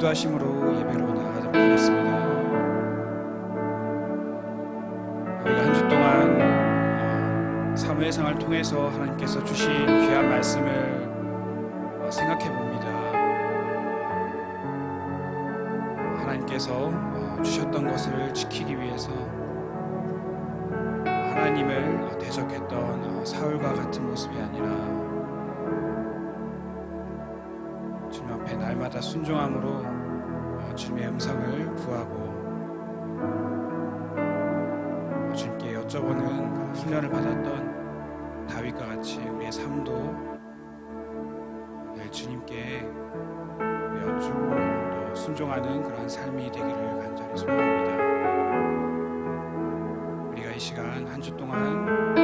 기도하심으로 예배로 나아가도록 하겠습니다. 우리가 한 주 동안 사무의 생활을 통해서 하나님께서 주신 귀한 말씀을 생각해 봅니다. 하나님께서 주셨던 것을 지키기 위해서 하나님을 대적했던 사울과 같은 모습이 아니라 주님 앞에 날마다 순종함으로 주님의 음성을 구하고 주님께 여쭤보는 그런 훈련을 받았던 다윗과 같이 우리의 삶도 늘 주님께 여쭈고 또 순종하는 그런 삶이 되기를 간절히 소원합니다. 우리가 이 시간 한 주 동안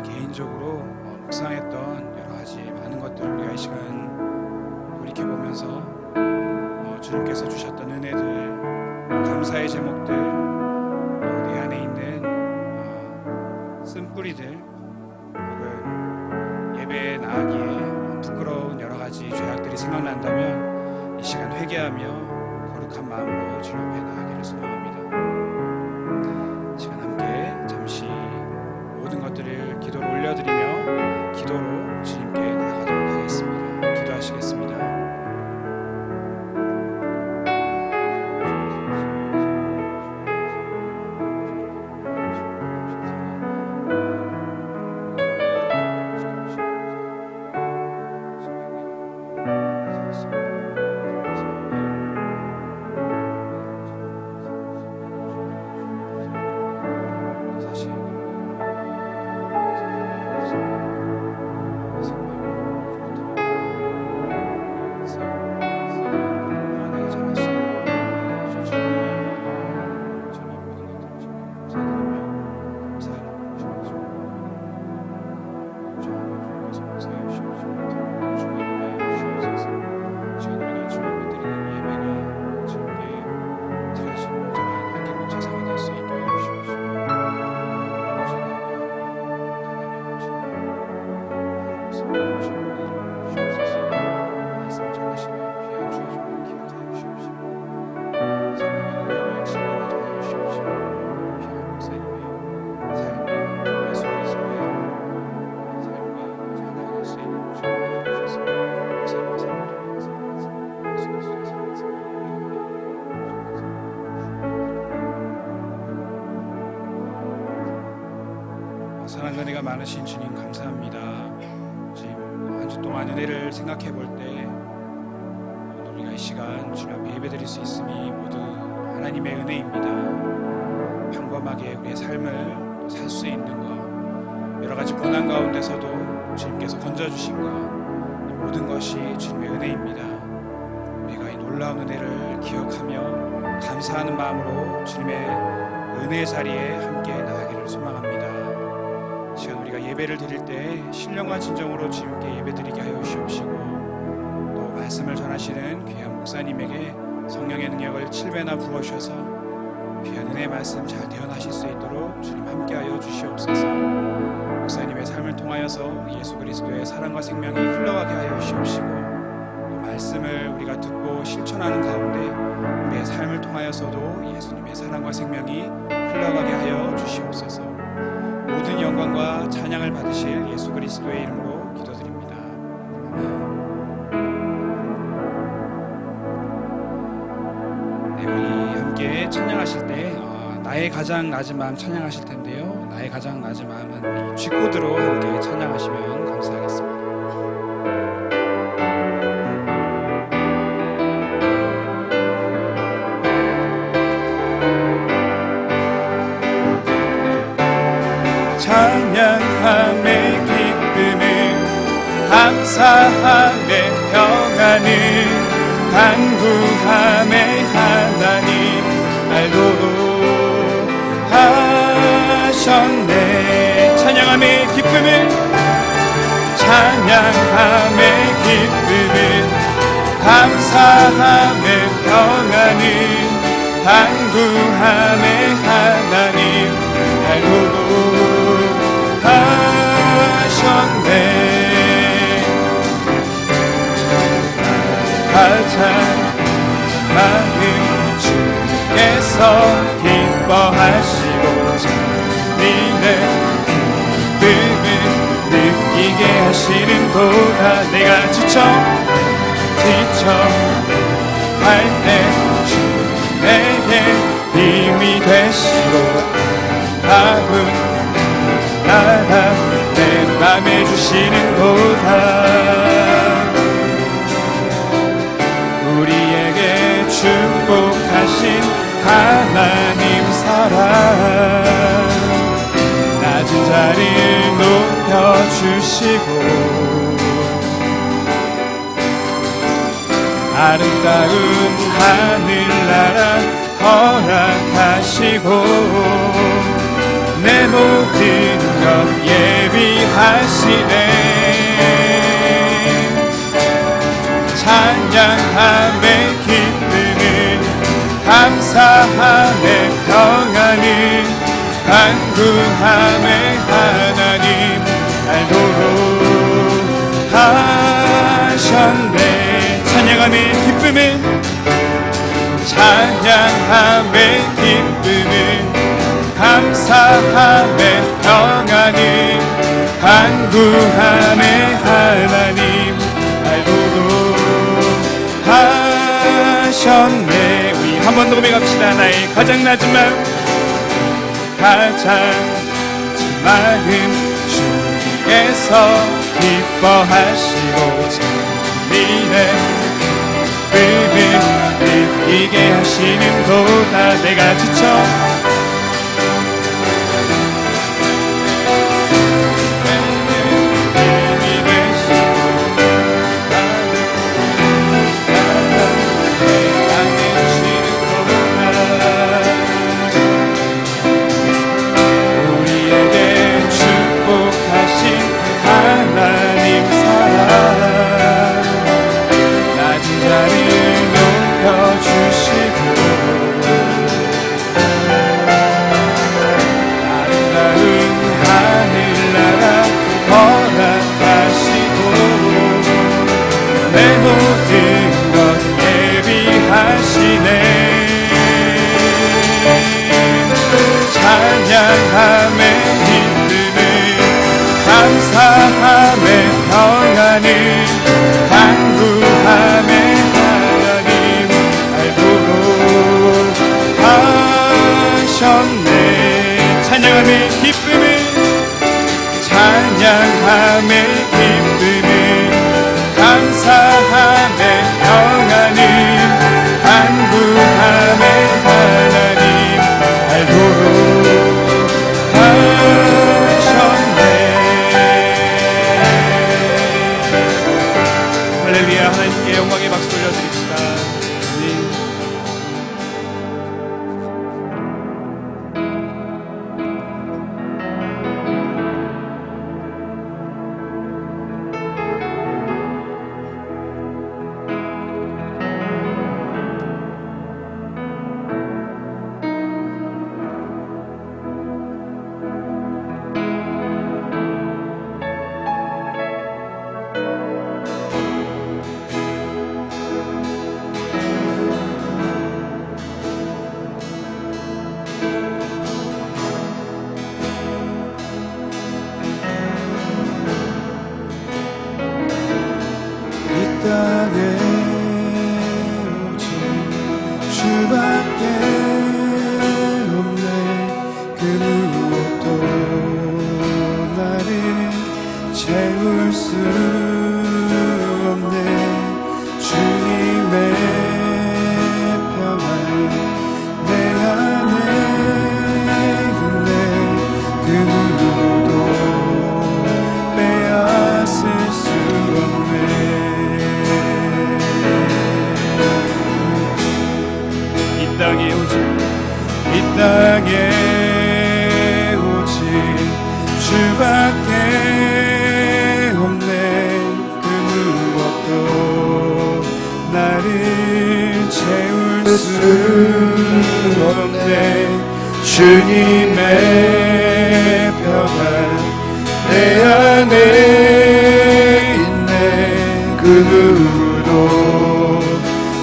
개인적으로 묵상했던 여러 가지 많은 것들을 우리가 이 시간 돌이켜보면서 주님께서 주셨던 은혜들, 감사의 제목들, 내 안에 있는 쓴뿌리들 혹은 예배에 나가기에 부끄러운 여러 가지 죄악들이 생각난다면 이 시간 회개하며 거룩한 마음으로 주님 앞에 나가기를 소망합니다. 시간 함께 잠시 모든 것들을 기도로 올려드리며 기도로 주님께 나가도록 하겠습니다. 기도하시겠습니다. 사랑과 은혜가 많으신 주님 감사합니다. 지금 한 주 동안 은혜를 생각해 볼 때 우리가 이 시간 주님 앞에 예배드릴 수 있음이 모두 하나님의 은혜입니다. 평범하게 우리의 삶을 살 수 있는 것, 여러 가지 고난 가운데서도 주님께서 건져주신 것, 모든 것이 주님의 은혜입니다. 우리가 이 놀라운 은혜를 기억하며 감사하는 마음으로 주님의 은혜 자리에 함께 나가기를 소망합니다. 시간 우리가 예배를 드릴 때 신령과 진정으로 주님께 예배드리게 하여 주시옵시고 또 말씀을 전하시는 귀한 목사님에게 성령의 능력을 7배나 부어주셔서 귀한 은혜의 말씀 잘 대언하실 수 있도록 주님 함께하여 주시옵소서. 목사님의 삶을 통하여서 예수 그리스도의 사랑과 생명이 흘러가게 하여 주시옵시고 또 말씀을 우리가 듣고 실천하는 가운데 우리의 삶을 통하여서도 예수님의 사랑과 생명이 흘러가게 하여 주시옵소서. 모든 영광과 찬양을 받으실 예수 그리스도의 이름으로 기도드립니다. 네, 우리 함께 찬양하실 때 나의 가장 낮은 마음 찬양하실 텐데요. 나의 가장 낮은 마음은 이 G코드로 함께 찬양하시면 감사하겠습니다. 찬양함의 기쁨을 감사함의 평안을 간구함의 하나님 알도록 하셨네. 찬양함의 기쁨을 감사함의 평안을 간구함의 하나님 알도록 하셨네. 가장 도다. 내가 지쳐 갈 때 내게 힘이 되시고 답은 나라 내 맘에 주시는 도다. 우리에게 축복하신 하나님 사랑 낮은 자리를 높여주시고 아름다운 하늘나라 허락하시고 내 모든 것 예비하시네. 찬양함에 기쁨을 감사함에 평안을 간구함에 하나님 알도록 하셨네. 찬양함에 기쁨을 감사함에 평안을 간구함에 하나님 알도록 하셨네. 우리 한 번 더 고백합시다. 나의 가장 낮은 마음 주께서 기뻐하시고 진리의 뜻을 느끼게 하시는 도다. 내가 지쳐 찬양함에 기쁨을 감사함에 평안을 간구함에 하나님 알도록 하셨네. 찬양함에 기쁨을 감사함에 평안을 간구함에 하나님 알도록 하셨네. 할렐루야. 하나님께 영광의 박수 올려드립시다. 땅에 오직 주밖에 없네. 그 무엇도 나를 채울 수 없네. 주님의 평안 내 안에 있네. 그 누구도 빼앗을 수 없네. 이 땅에 오직 주밖에 없네. 그 무엇도 나를 채울 수 없네. 주님의 평안 내 안에 있네. 그 누구도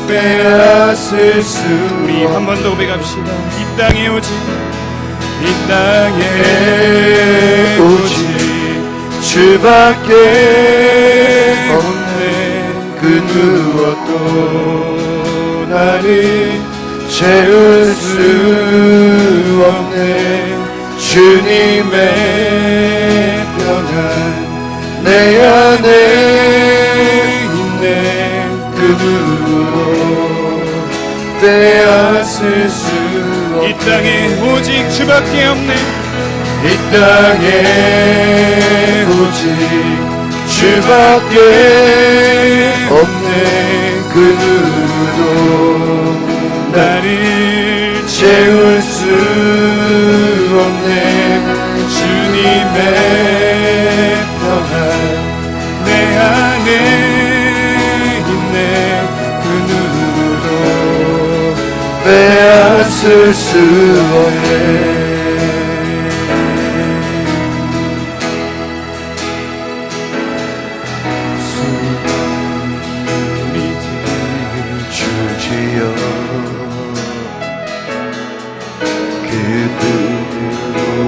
빼앗을 수. 우리 한 번 더 고백합시다. 이 땅에 오직 주밖에 없네. 그 누구도 나를 채울 수 없네. 주님의 평안 내 안에 있네. 그 누구도 빼앗을 수 없네. 이 땅에 오직 주밖에 없네. 이 땅에 오직 주밖에 없네. 그 누구도 나를 채울 수 없네. 주님의 평안 내 안에 있네. 그 누구도 빼앗을 수 없네.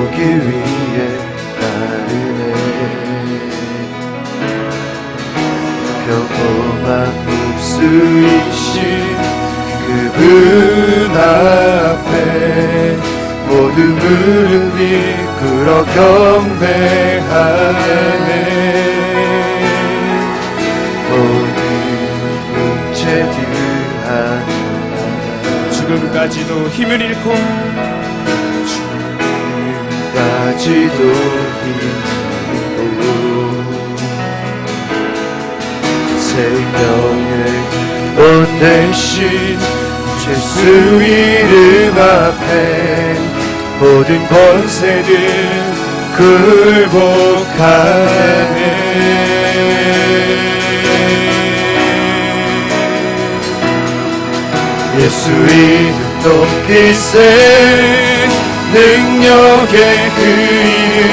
오기 위해 따르네. 평범한 복수이신 그분 앞에 모든 무릎이 꿇어 경배하네. 모든 문제들 하나하나 죽음까지도 힘을 잃고 까지도 힘들고 생명의 온 대신 예수 이름 앞에 모든 권세들 굴복하네. 예수 이름 높이 세 능력의 그 이름.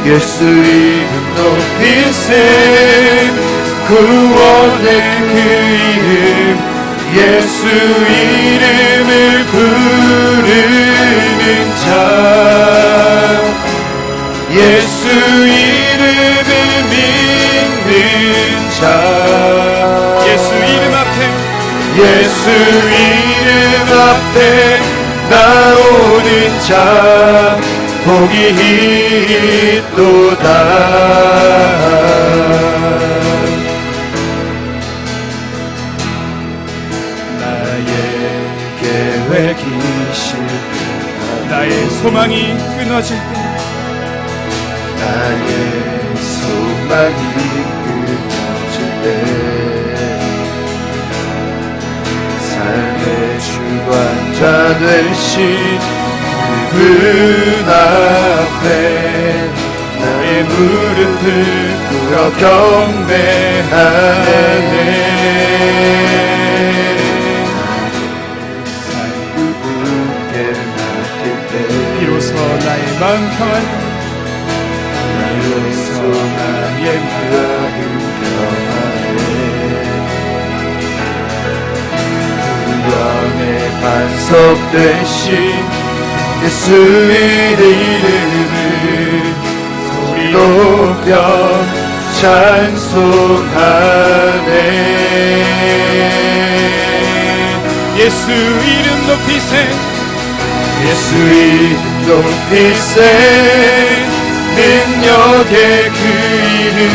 예수 이름 높이 세 구원의 그 이름. 예수 이름을 부르는 자. 예수 이름을 믿는 자. 예수 이름 앞에 예수 이름 앞에 나오는 자 복이 있도다. 나의 계획이 실패하고 나의 소망이 끊어질 때 나의 소망이 끊어질 때 삶의 주관자 되신 그분 앞에 나의 무릎을 꿇어 경배하네. 그분께 맡길 때 비로소 나의 마음 평안이 비로소 나의 마음 평안해. 구원의 반석 되신 예수의 이름을 소리 높여 찬송하네. 예수 이름 높이 세 예수 이름 높이 세 능력의 그 이름.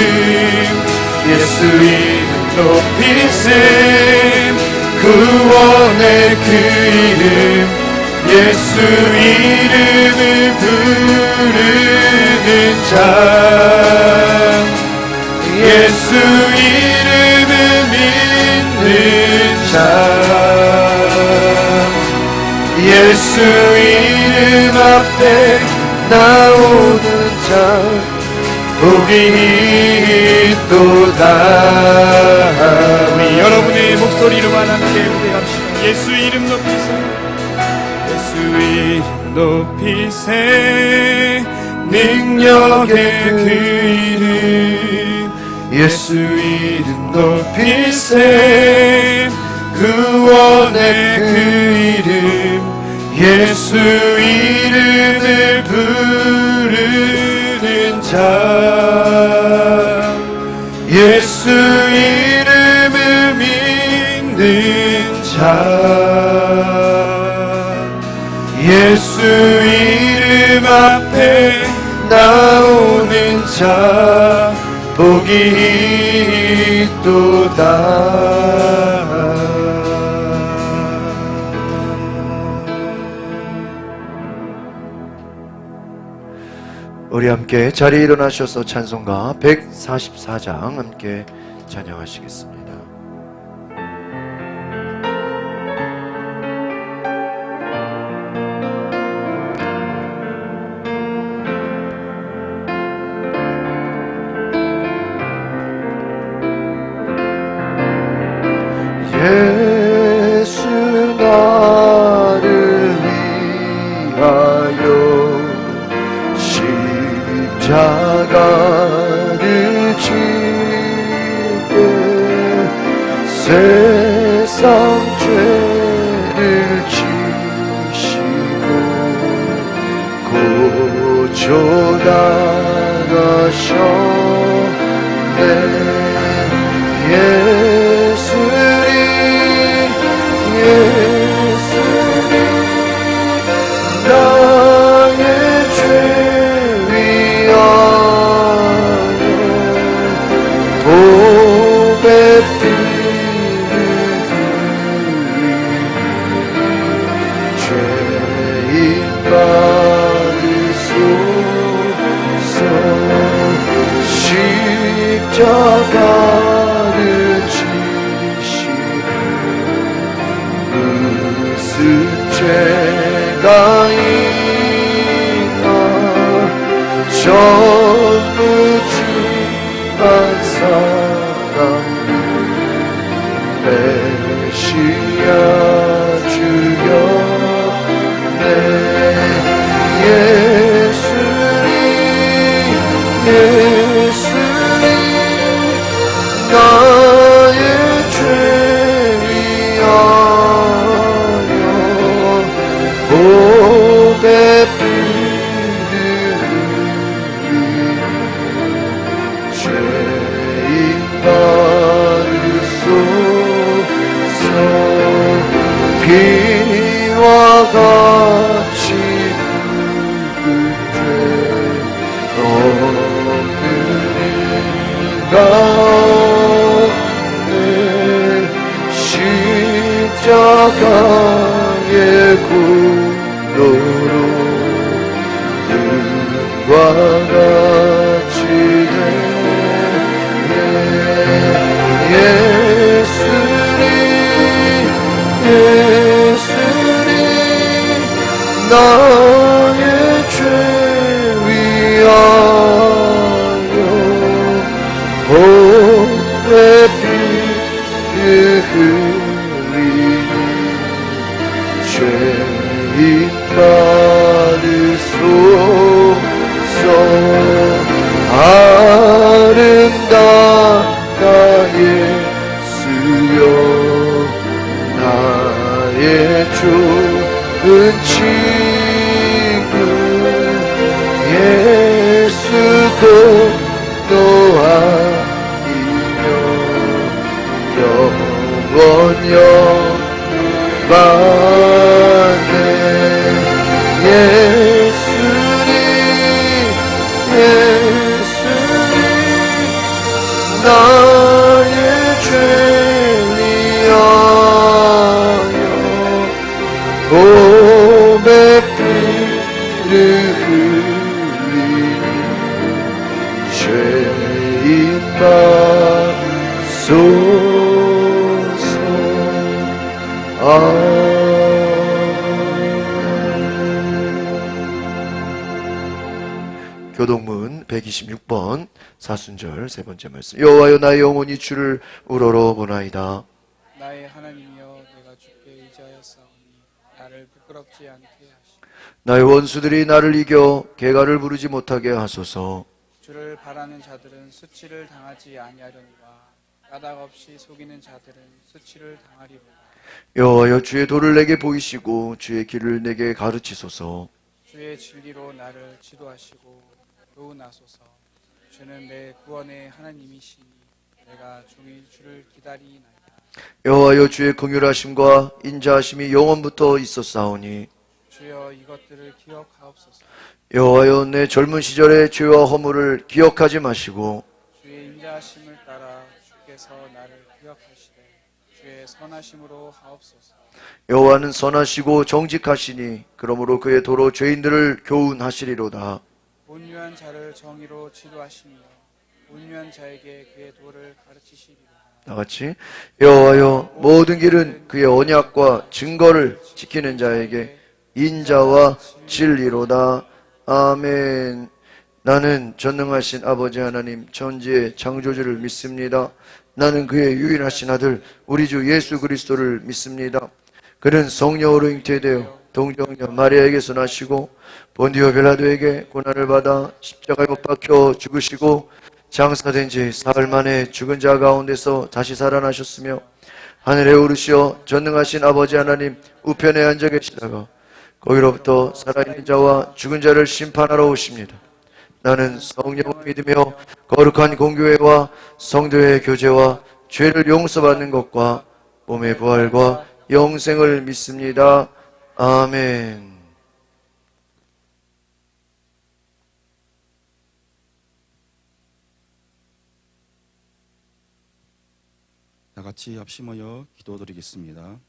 예수 이름 높이 세 구원의 그 이름. 예수 이름을 부르는 자. 예수 이름을 믿는 자. 예수 이름 앞에 나오는 자 복이 있도다. 우리 여러분의 목소리로만 함께 고백합시다. 예수 이름 높이 세 예수 이름 높이 세 능력의 그 이름. 예수 이름 높이 세 구원의 그 이름. 예수 이름을 부르는 자. 자 예수 이름을 믿는 자 예수 이름 앞에 나오는 자 복이 있도다. 우리 함께 자리에 일어나셔서 찬송가 144장 함께 찬양하시겠습니다. 예수 나를 위하여 십자가를 지게 세상 죄를 지시고 고쳐 나가셨네. 예수님 나의 죄 위하여 보배 피를 죄인 받으소서. 십자가를 지시고 무슨 죄가 있나 전부 지만 사랑 메시아 주였네. 예수님 나의 죄 위하여 보배 피를 죄인 받으소서. 피와 같이 붉은 죄 없는 가운데 십자가의 공로로 눈과 같이 돼. 예수님 나의 죄 위하여 보배 피를 흘리니 죄인 받으소서. 아름답다 예수여 나의 좋은 친구 예수 곧 너아니며 영원 영광에 예수님 나의 죄 위하여 보배 피를 흘리니 죄인 받소서. 교동문 126번 사순절 세 번째 말씀. 여호와여 나의 영혼이 주를 우러러 보나이다. 나의 하나님이여 내가 주께 의지하였사오니 나를 부끄럽지 않게 하시고 나의 원수들이 나를 이겨 개가를 부르지 못하게 하소서. 주를 바라는 자들은 수치를 당하지 아니하려니와 까닭 없이 속이는 자들은 수치를 당하리로다. 여호와여 주의 도를 내게 보이시고 주의 길을 내게 가르치소서. 주의 진리로 나를 지도하시고 도우나소서. 주는 내 구원의 하나님이시니 내가 종일 주를 기다리나이다. 여호와여, 주의 긍휼하심과 인자하심이 영원부터 있었사오니 주여 이것들을 기억하옵소서. 여호와여, 내 젊은 시절의 죄와 허물을 기억하지 마시고 주의 인자하심을 따라 주께서 나를 기억하시되 주의 선하심으로 하옵소서. 여호와는 선하시고 정직하시니 그러므로 그의 도로 죄인들을 교훈하시리로다. 온유한 자를 정의로 지도하시며 온유한 자에게 그의 도를 가르치시리로다. 다같이 여호와여, 모든 길은 그의 언약과 증거를 지키는 자에게 인자와 진리로다. 아멘. 나는 전능하신 아버지 하나님 천지의 창조주를 믿습니다. 나는 그의 유일하신 아들 우리 주 예수 그리스도를 믿습니다. 그는 성령으로 잉태되어 동정녀 마리아에게서 나시고 본디오 빌라도에게 고난을 받아 십자가에 못 박혀 죽으시고 장사된 지 사흘 만에 죽은 자 가운데서 다시 살아나셨으며 하늘에 오르시어 전능하신 아버지 하나님 우편에 앉아 계시다가 거기로부터 살아있는 자와 죽은 자를 심판하러 오십니다. 나는 성령을 믿으며 거룩한 공교회와 성도의 교제와 죄를 용서받는 것과 몸의 부활과 영생을 믿습니다. 아멘. 다 같이 합심하여 기도드리겠습니다.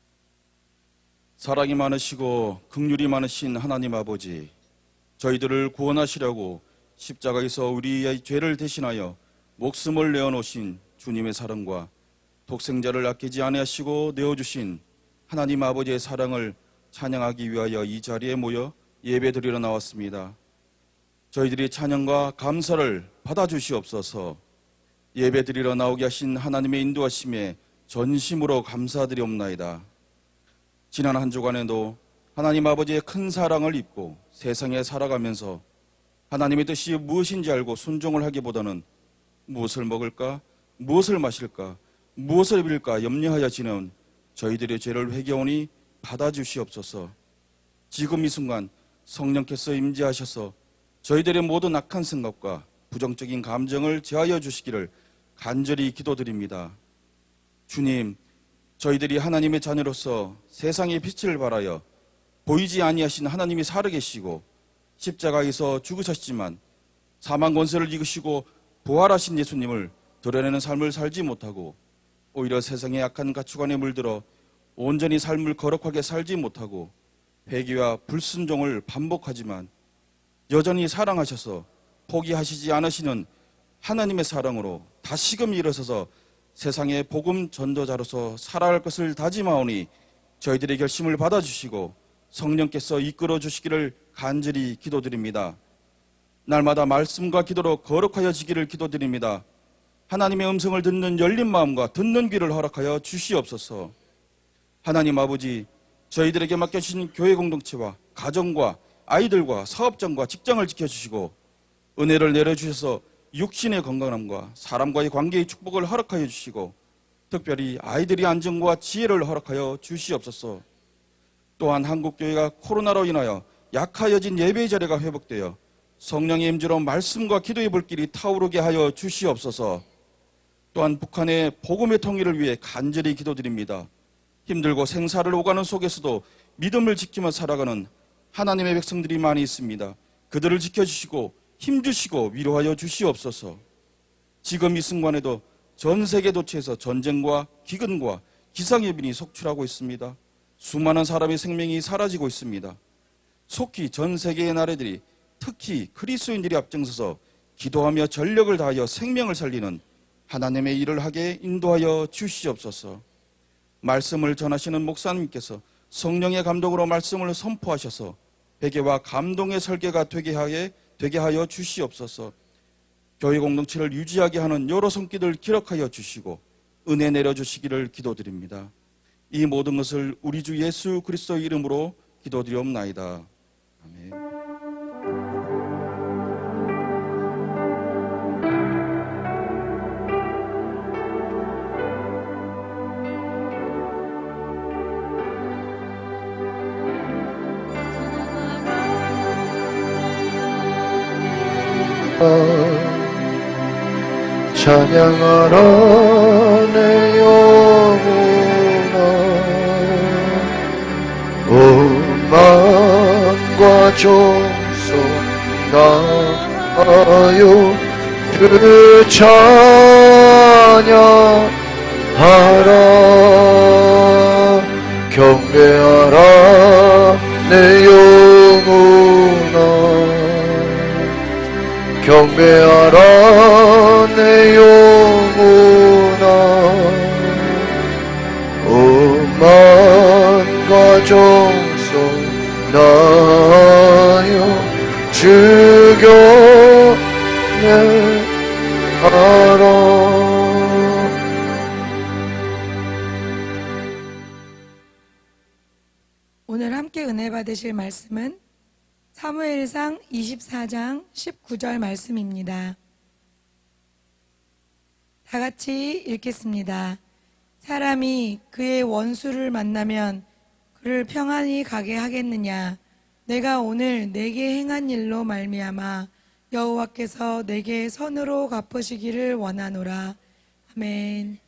사랑이 많으시고 긍휼이 많으신 하나님 아버지, 저희들을 구원하시려고 십자가에서 우리의 죄를 대신하여 목숨을 내어놓으신 주님의 사랑과 독생자를 아끼지 아니하시고 내어주신 하나님 아버지의 사랑을 찬양하기 위하여 이 자리에 모여 예배드리러 나왔습니다. 저희들이 찬양과 감사를 받아주시옵소서. 예배드리러 나오게 하신 하나님의 인도하심에 전심으로 감사드리옵나이다. 지난 한 주간에도 하나님 아버지의 큰 사랑을 입고 세상에 살아가면서 하나님의 뜻이 무엇인지 알고 순종을 하기보다는 무엇을 먹을까, 무엇을 마실까, 무엇을 입을까 염려하여 지내온 저희들의 죄를 회개하오니 받아주시옵소서. 지금 이 순간 성령께서 임재하셔서 저희들의 모든 악한 생각과 부정적인 감정을 제하여 주시기를 간절히 기도드립니다. 주님, 저희들이 하나님의 자녀로서 세상의 빛을 발하여 보이지 아니하신 하나님이 살아계시고 십자가에서 죽으셨지만 사망 권세를 이기시고 부활하신 예수님을 드러내는 삶을 살지 못하고 오히려 세상의 악한 가치관에 물들어 온전히 삶을 거룩하게 살지 못하고 회개와 불순종을 반복하지만 여전히 사랑하셔서 포기하시지 않으시는 하나님의 사랑으로 다시금 일어서서 세상의 복음 전도자로서 살아갈 것을 다짐하오니 저희들의 결심을 받아주시고 성령께서 이끌어 주시기를 간절히 기도드립니다. 날마다 말씀과 기도로 거룩하여지기를 기도드립니다. 하나님의 음성을 듣는 열린 마음과 듣는 귀를 허락하여 주시옵소서. 하나님 아버지, 저희들에게 맡겨주신 교회 공동체와 가정과 아이들과 사업장과 직장을 지켜주시고 은혜를 내려주셔서 육신의 건강함과 사람과의 관계의 축복을 허락하여 주시고 특별히 아이들의 안정과 지혜를 허락하여 주시옵소서. 또한 한국교회가 코로나로 인하여 약하여진 예배의 자리가 회복되어 성령의 임재로 말씀과 기도의 불길이 타오르게 하여 주시옵소서. 또한 북한의 복음의 통일을 위해 간절히 기도드립니다. 힘들고 생사를 오가는 속에서도 믿음을 지키며 살아가는 하나님의 백성들이 많이 있습니다. 그들을 지켜주시고 힘주시고 위로하여 주시옵소서. 지금 이 순간에도 전 세계 도처에서 전쟁과 기근과 기상예민이 속출하고 있습니다. 수많은 사람의 생명이 사라지고 있습니다. 속히 전 세계의 나라들이 특히 그리스도인들이 앞장서서 기도하며 전력을 다하여 생명을 살리는 하나님의 일을 하게 인도하여 주시옵소서. 말씀을 전하시는 목사님께서 성령의 감동으로 말씀을 선포하셔서 회개와 감동의 설계가 되게 하여 주시옵소서. 교회 공동체를 유지하게 하는 여러 손길을 기록하여 주시고 은혜 내려주시기를 기도드립니다. 이 모든 것을 우리 주 예수 그리스도의 이름으로 기도드리옵나이다. 아멘. 찬양하라 내 영혼아. 온 만과 종속 나요 그 찬양하라. 경배하라 내 영혼아. 경배하라 내 영혼아. 오만과 정성 나여 주경외하라. 오늘 함께 은혜 받으실 말씀은 사무엘상 24장 19절 말씀입니다. 다 같이 읽겠습니다. 사람이 그의 원수를 만나면 그를 평안히 가게 하겠느냐? 내가 오늘 내게 행한 일로 말미암아 여호와께서 내게 선으로 갚으시기를 원하노라. 아멘.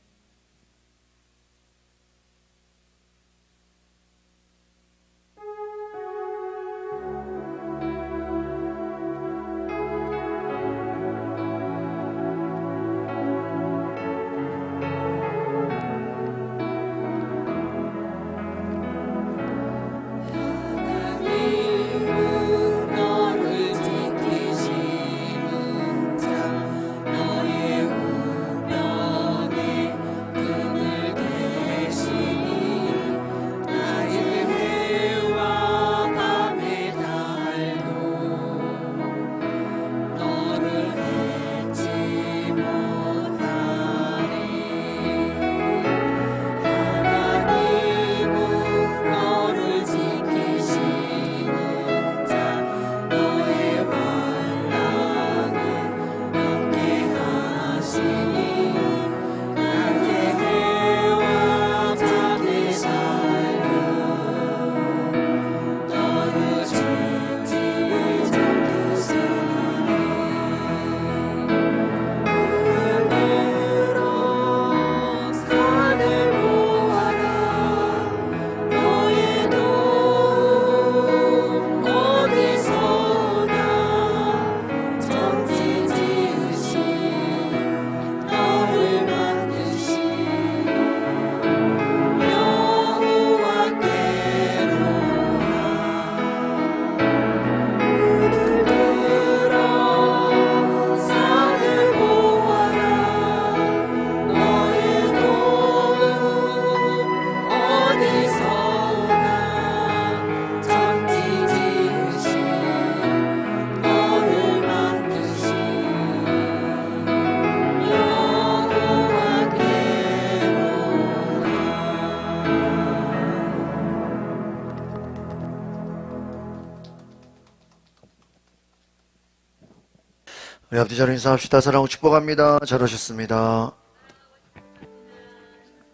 우리 앞뒤 자로 인사합시다. 사랑하고 축복합니다. 잘 오셨습니다.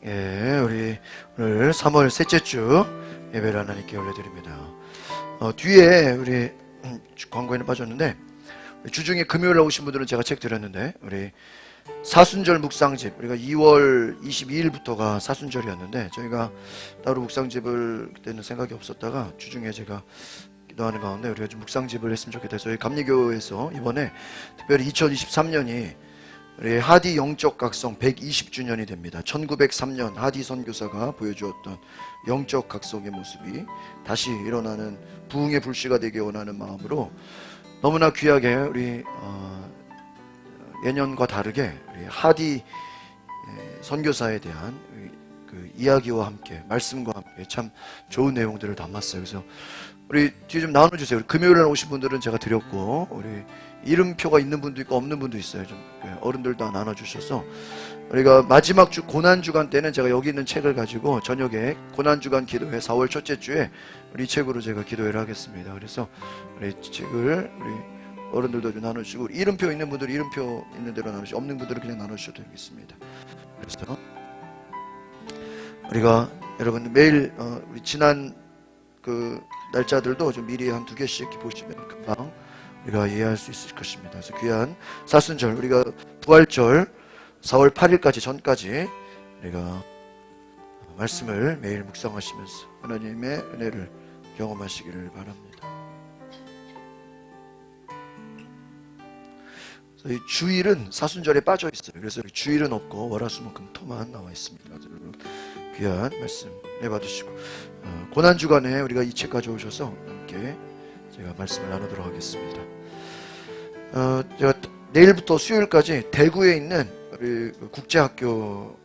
예, 우리 오늘 3월 셋째 주 예배를 하나님께 올려드립니다. 뒤에 우리 광고에는 빠졌는데 주중에 금요일에 오신 분들은 제가 책 드렸는데 우리 사순절 묵상집, 우리가 2월 22일부터가 사순절이었는데 저희가 따로 묵상집을 그때는 생각이 없었다가 주중에 제가 기도하는 가운데 우리가 좀 묵상집을 했으면 좋겠다 해서 저희 감리교에서 이번에 특별히 2023년이 우리 하디 영적 각성 120주년이 됩니다. 1903년 하디 선교사가 보여주었던 영적 각성의 모습이 다시 일어나는 부흥의 불씨가 되기 원하는 마음으로 너무나 귀하게 우리 예년과 다르게 우리 하디 선교사에 대한 그 이야기와 함께 말씀과 함께 참 좋은 내용들을 담았어요. 그래서 우리 뒤에 좀 나눠주세요. 우리 금요일에 오신 분들은 제가 드렸고 우리 이름표가 있는 분도 있고 없는 분도 있어요. 좀 어른들 다 나눠주셔서 우리가 마지막 주 고난주간 때는 제가 여기 있는 책을 가지고 저녁에 고난주간 기도회 4월 첫째 주에 우리 책으로 제가 기도회를 하겠습니다. 그래서 우리 책을 우리 어른들도 좀 나눠주시고 이름표 있는 분들 이름표 있는 대로 나누시고 없는 분들은 그냥 나눠주셔도 되겠습니다. 그래서 우리가 여러분 매일 우리 지난 그 날짜들도 좀 미리 한 2개씩 보시면 금방 우리가 이해할 수 있을 것입니다. 그래서 귀한 사순절, 우리가 부활절 4월 8일까지 전까지 우리가 말씀을 매일 묵상하시면서 하나님의 은혜를 경험하시기를 바랍니다. 이 주일은 사순절에 빠져 있어요. 그래서 주일은 없고 월화수목금토만 나와 있습니다. 여러분 귀한 말씀 받으시고 고난 주간에 우리가 이 책 가져오셔서 함께 제가 말씀을 나누도록 하겠습니다. 제가 내일부터 수요일까지 대구에 있는 우리 국제학교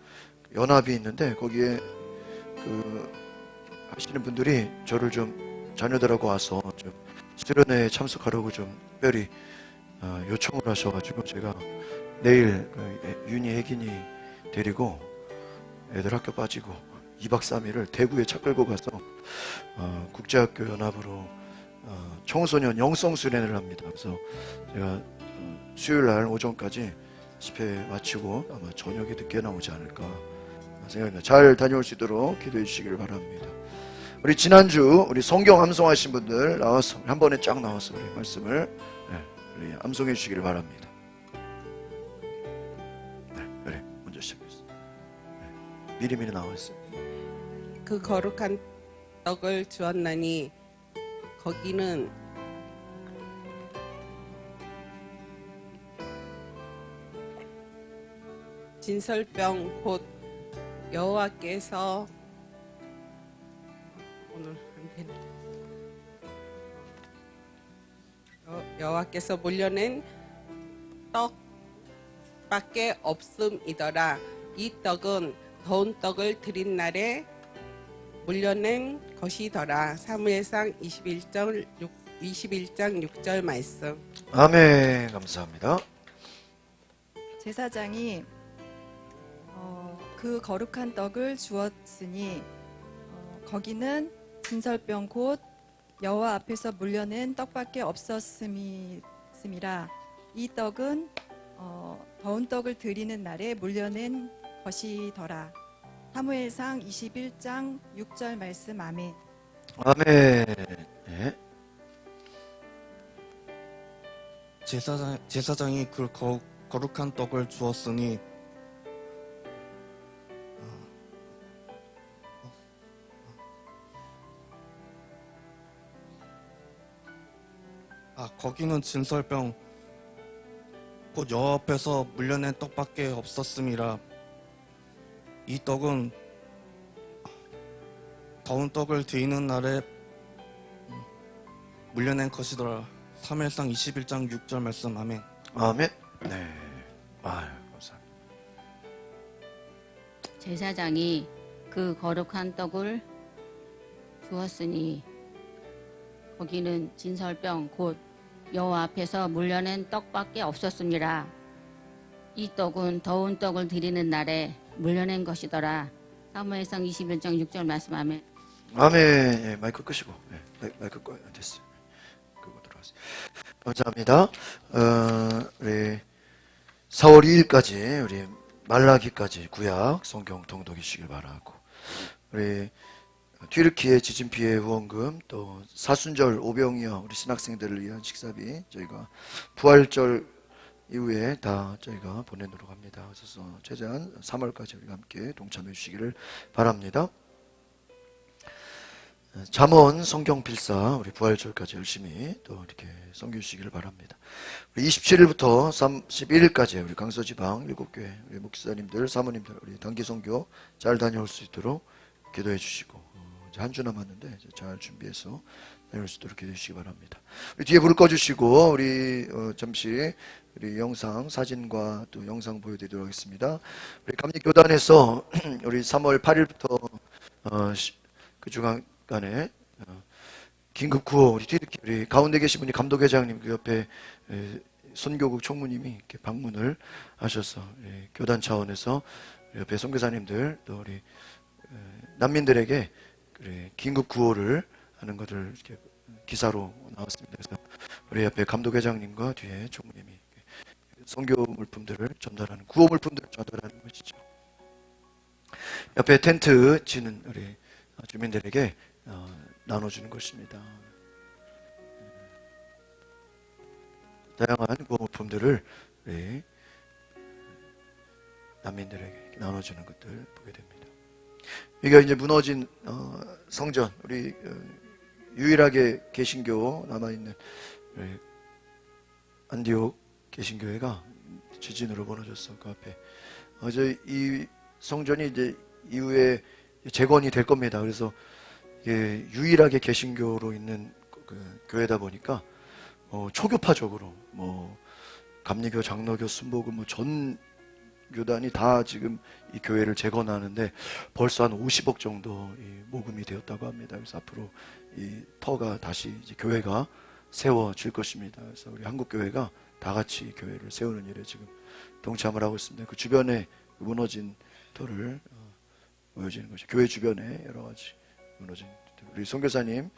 연합이 있는데 거기에 하시는 분들이 저를 좀 자녀들하고 와서 좀 수련회에 참석하라고 좀 특별히 요청을 하셔가지고 제가 내일 윤희 혜긴이 데리고 애들 학교 빠지고 2박 3일을 대구에 차 끌고 가서 국제학교 연합으로 청소년 영성 수련회를 합니다. 그래서 제가 수요일 날 오전까지 집회 마치고 아마 저녁에 늦게 나오지 않을까 생각합니다. 잘 다녀올 수 있도록 기도해 주시기를 바랍니다. 우리 지난주 우리 성경 암송하신 분들 나와서 한 번에 쫙 나와서 우리 말씀을 우리 암송해 주시기를 바랍니다. 그래 먼저 시작했습니다. 미리미리 나와있어요. 그 거룩한 떡을 주었나니 거기는 진설병 곧 여호와께서 오늘 안 되네. 여호와께서 물려낸 떡밖에 없음이더라. 이 떡은 더운 떡을 드린 날에 물려낸 것이더라. 사무엘상 21장 6절 말씀. 아멘. 감사합니다. 제사장이 그 거룩한 떡을 주었으니 거기는 진설병 곧 여호와 앞에서 물려낸 떡밖에 없었음이라. 이 떡은 더운 떡을 드리는 날에 물려낸 것이더라. 사무엘상 21장 6절 말씀. 아멘. 아멘. 네. 제사장이 그 거룩한 떡을 주었으니 거기는 진설병 곧 여호와 앞에서 물려낸 떡밖에 없었음이라. 이 떡은 더운 떡을 드리는 날에 물려낸 것이더라. 사무엘상 21장 6절 말씀. 아멘. 아멘. 네. 아유, 감사합니다. 제사장이 그 거룩한 떡을 주었으니 거기는 진설병 곧 여호와 앞에서 물려낸 떡밖에 없었습니다. 이 떡은 더운 떡을 드리는 날에 물려낸 것이더라. 사무엘상 21장 6절 말씀. 아멘. 아멘. 예, 마이크 끄시고. 마이크 꺼 됐어요. 끄고 들어가세요. 감사합니다. 우리 4월 2일까지 우리 말라기까지 구약 성경 통독이시길 바라고, 우리 튀르키예 지진 피해 후원금, 또 사순절 오병이어 우리 신학생들을 위한 식사비 저희가 부활절 이후에 다 저희가 보내도록 합니다. 그래서 최대한 3월까지 우리가 함께 동참해 주시기를 바랍니다. 잠언 성경 필사 우리 부활절까지 열심히 또 이렇게 섬겨 주시기를 바랍니다. 우리 27일부터 31일까지 우리 강서지방 7교회 우리 목사님들, 사모님들 우리 단기 선교 잘 다녀올 수 있도록 기도해 주시고, 이제 한 주 남았는데 잘 준비해서 다녀올 수 있도록 기도해 주시기 바랍니다. 우리 뒤에 불을 꺼 주시고 우리 잠시 우리 영상 사진과 또 영상 보여드리도록 하겠습니다. 우리 감리교단에서 우리 3월 8일부터 그 주간에 긴급 구호 우리 튀르키 우리 가운데 계신 분이 감독회장님, 그 옆에 선교국 총무님이 이렇게 방문을 하셔서 교단 차원에서 옆에 선교사님들 또 우리 난민들에게 긴급 구호를 하는 것을 이렇게 기사로 나왔습니다. 그래서 우리 옆에 감독회장님과 뒤에 총무님이 선교 물품들을 전달하는, 구호 물품들을 전달하는 것이죠. 옆에 텐트 치는 우리 주민들에게 나눠주는 것입니다. 다양한 구호물품들을 우리 난민들에게 나눠주는 것들 보게 됩니다. 여기가 이제 무너진 성전, 우리 유일하게 개신교 남아있는 우리 안디옥 개신교회가 지진으로 무너졌어. 그 앞에 어제 이 성전이 이제 이후에 재건이 될 겁니다. 그래서 이게 유일하게 개신교로 있는 그 교회다 보니까 초교파적으로 뭐 감리교, 장로교, 순복음 뭐 전 교단이 다 지금 이 교회를 재건하는데 벌써 한 50억 정도 모금이 되었다고 합니다. 그래서 앞으로 이 터가 다시 이제 교회가 세워질 것입니다. 그래서 우리 한국 교회가 다 같이 교회를 세우는 일에 지금 동참을 하고 있습니다. 그 주변에 무너진 터를 보여지는 것이 교회 주변에 여러 가지 무너진 우리 선교사님들에게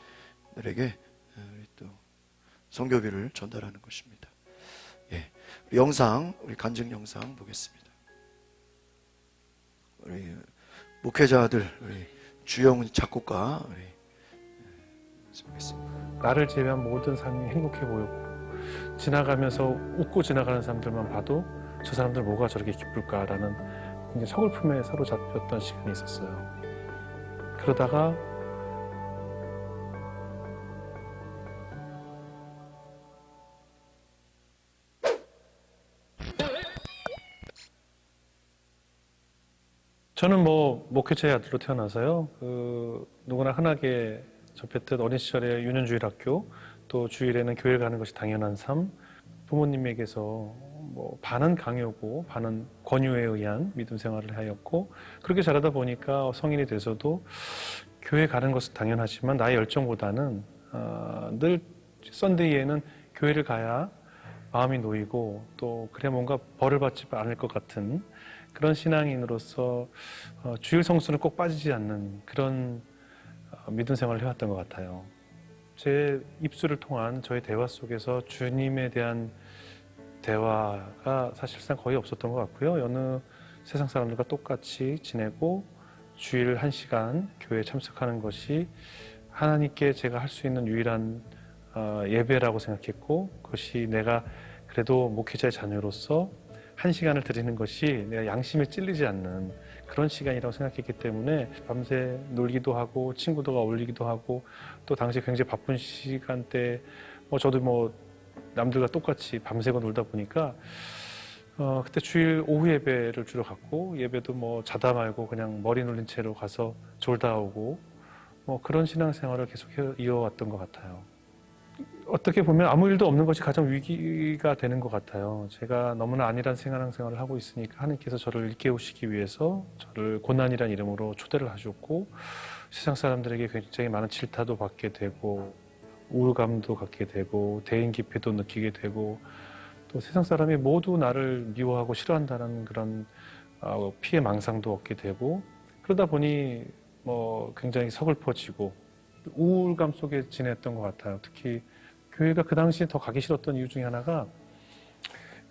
우리 또 선교비를 전달하는 것입니다. 예, 우리 영상, 우리 간증 영상 보겠습니다. 우리 목회자들, 우리 주영 작곡가 우리 보겠습니다. 나를 제외한 모든 삶이 행복해 보였고 지나가면서 웃고 지나가는 사람들만 봐도 저 사람들 뭐가 저렇게 기쁠까라는 굉장히 서글픔에 사로잡혔던 시간이 있었어요. 그러다가 저는 뭐 목회자의 아들로 태어나서요. 누구나 흔하게 접했던 어린 시절에 유년주일학교, 또 주일에는 교회 가는 것이 당연한 삶, 부모님에게서 뭐 반은 강요고 반은 권유에 의한 믿음 생활을 하였고, 그렇게 자라다 보니까 성인이 돼서도 교회 가는 것은 당연하지만 나의 열정보다는 늘 썬데이에는 교회를 가야 마음이 놓이고 또 그래 뭔가 벌을 받지 않을 것 같은 그런 신앙인으로서 주일 성수는 꼭 빠지지 않는 그런 믿음 생활을 해왔던 것 같아요. 제 입술을 통한 저의 대화 속에서 주님에 대한 대화가 사실상 거의 없었던 것 같고요. 여느 세상 사람들과 똑같이 지내고 주일 1시간 교회에 참석하는 것이 하나님께 제가 할 수 있는 유일한 예배라고 생각했고, 그것이 내가 그래도 목회자의 자녀로서 1시간을 드리는 것이 내가 양심에 찔리지 않는 그런 시간이라고 생각했기 때문에 밤새 놀기도 하고 친구들과 어울리기도 하고, 또 당시 굉장히 바쁜 시간대 저도 남들과 똑같이 밤새고 놀다 보니까 그때 주일 오후 예배를 주로 갔고, 예배도 자다 말고 그냥 머리 눌린 채로 가서 졸다 오고 그런 신앙생활을 계속 이어왔던 것 같아요. 어떻게 보면 아무 일도 없는 것이 가장 위기가 되는 것 같아요. 제가 너무나 안일한 신앙생활을 하고 있으니까 하나님께서 저를 일깨우시기 위해서 저를 고난이란 이름으로 초대를 하셨고, 세상 사람들에게 굉장히 많은 질타도 받게 되고 우울감도 갖게 되고 대인 기피도 느끼게 되고, 또 세상 사람이 모두 나를 미워하고 싫어한다는 그런 피해 망상도 얻게 되고, 그러다 보니 굉장히 서글퍼지고 우울감 속에 지냈던 것 같아요. 특히 교회가 그 당시에 더 가기 싫었던 이유 중에 하나가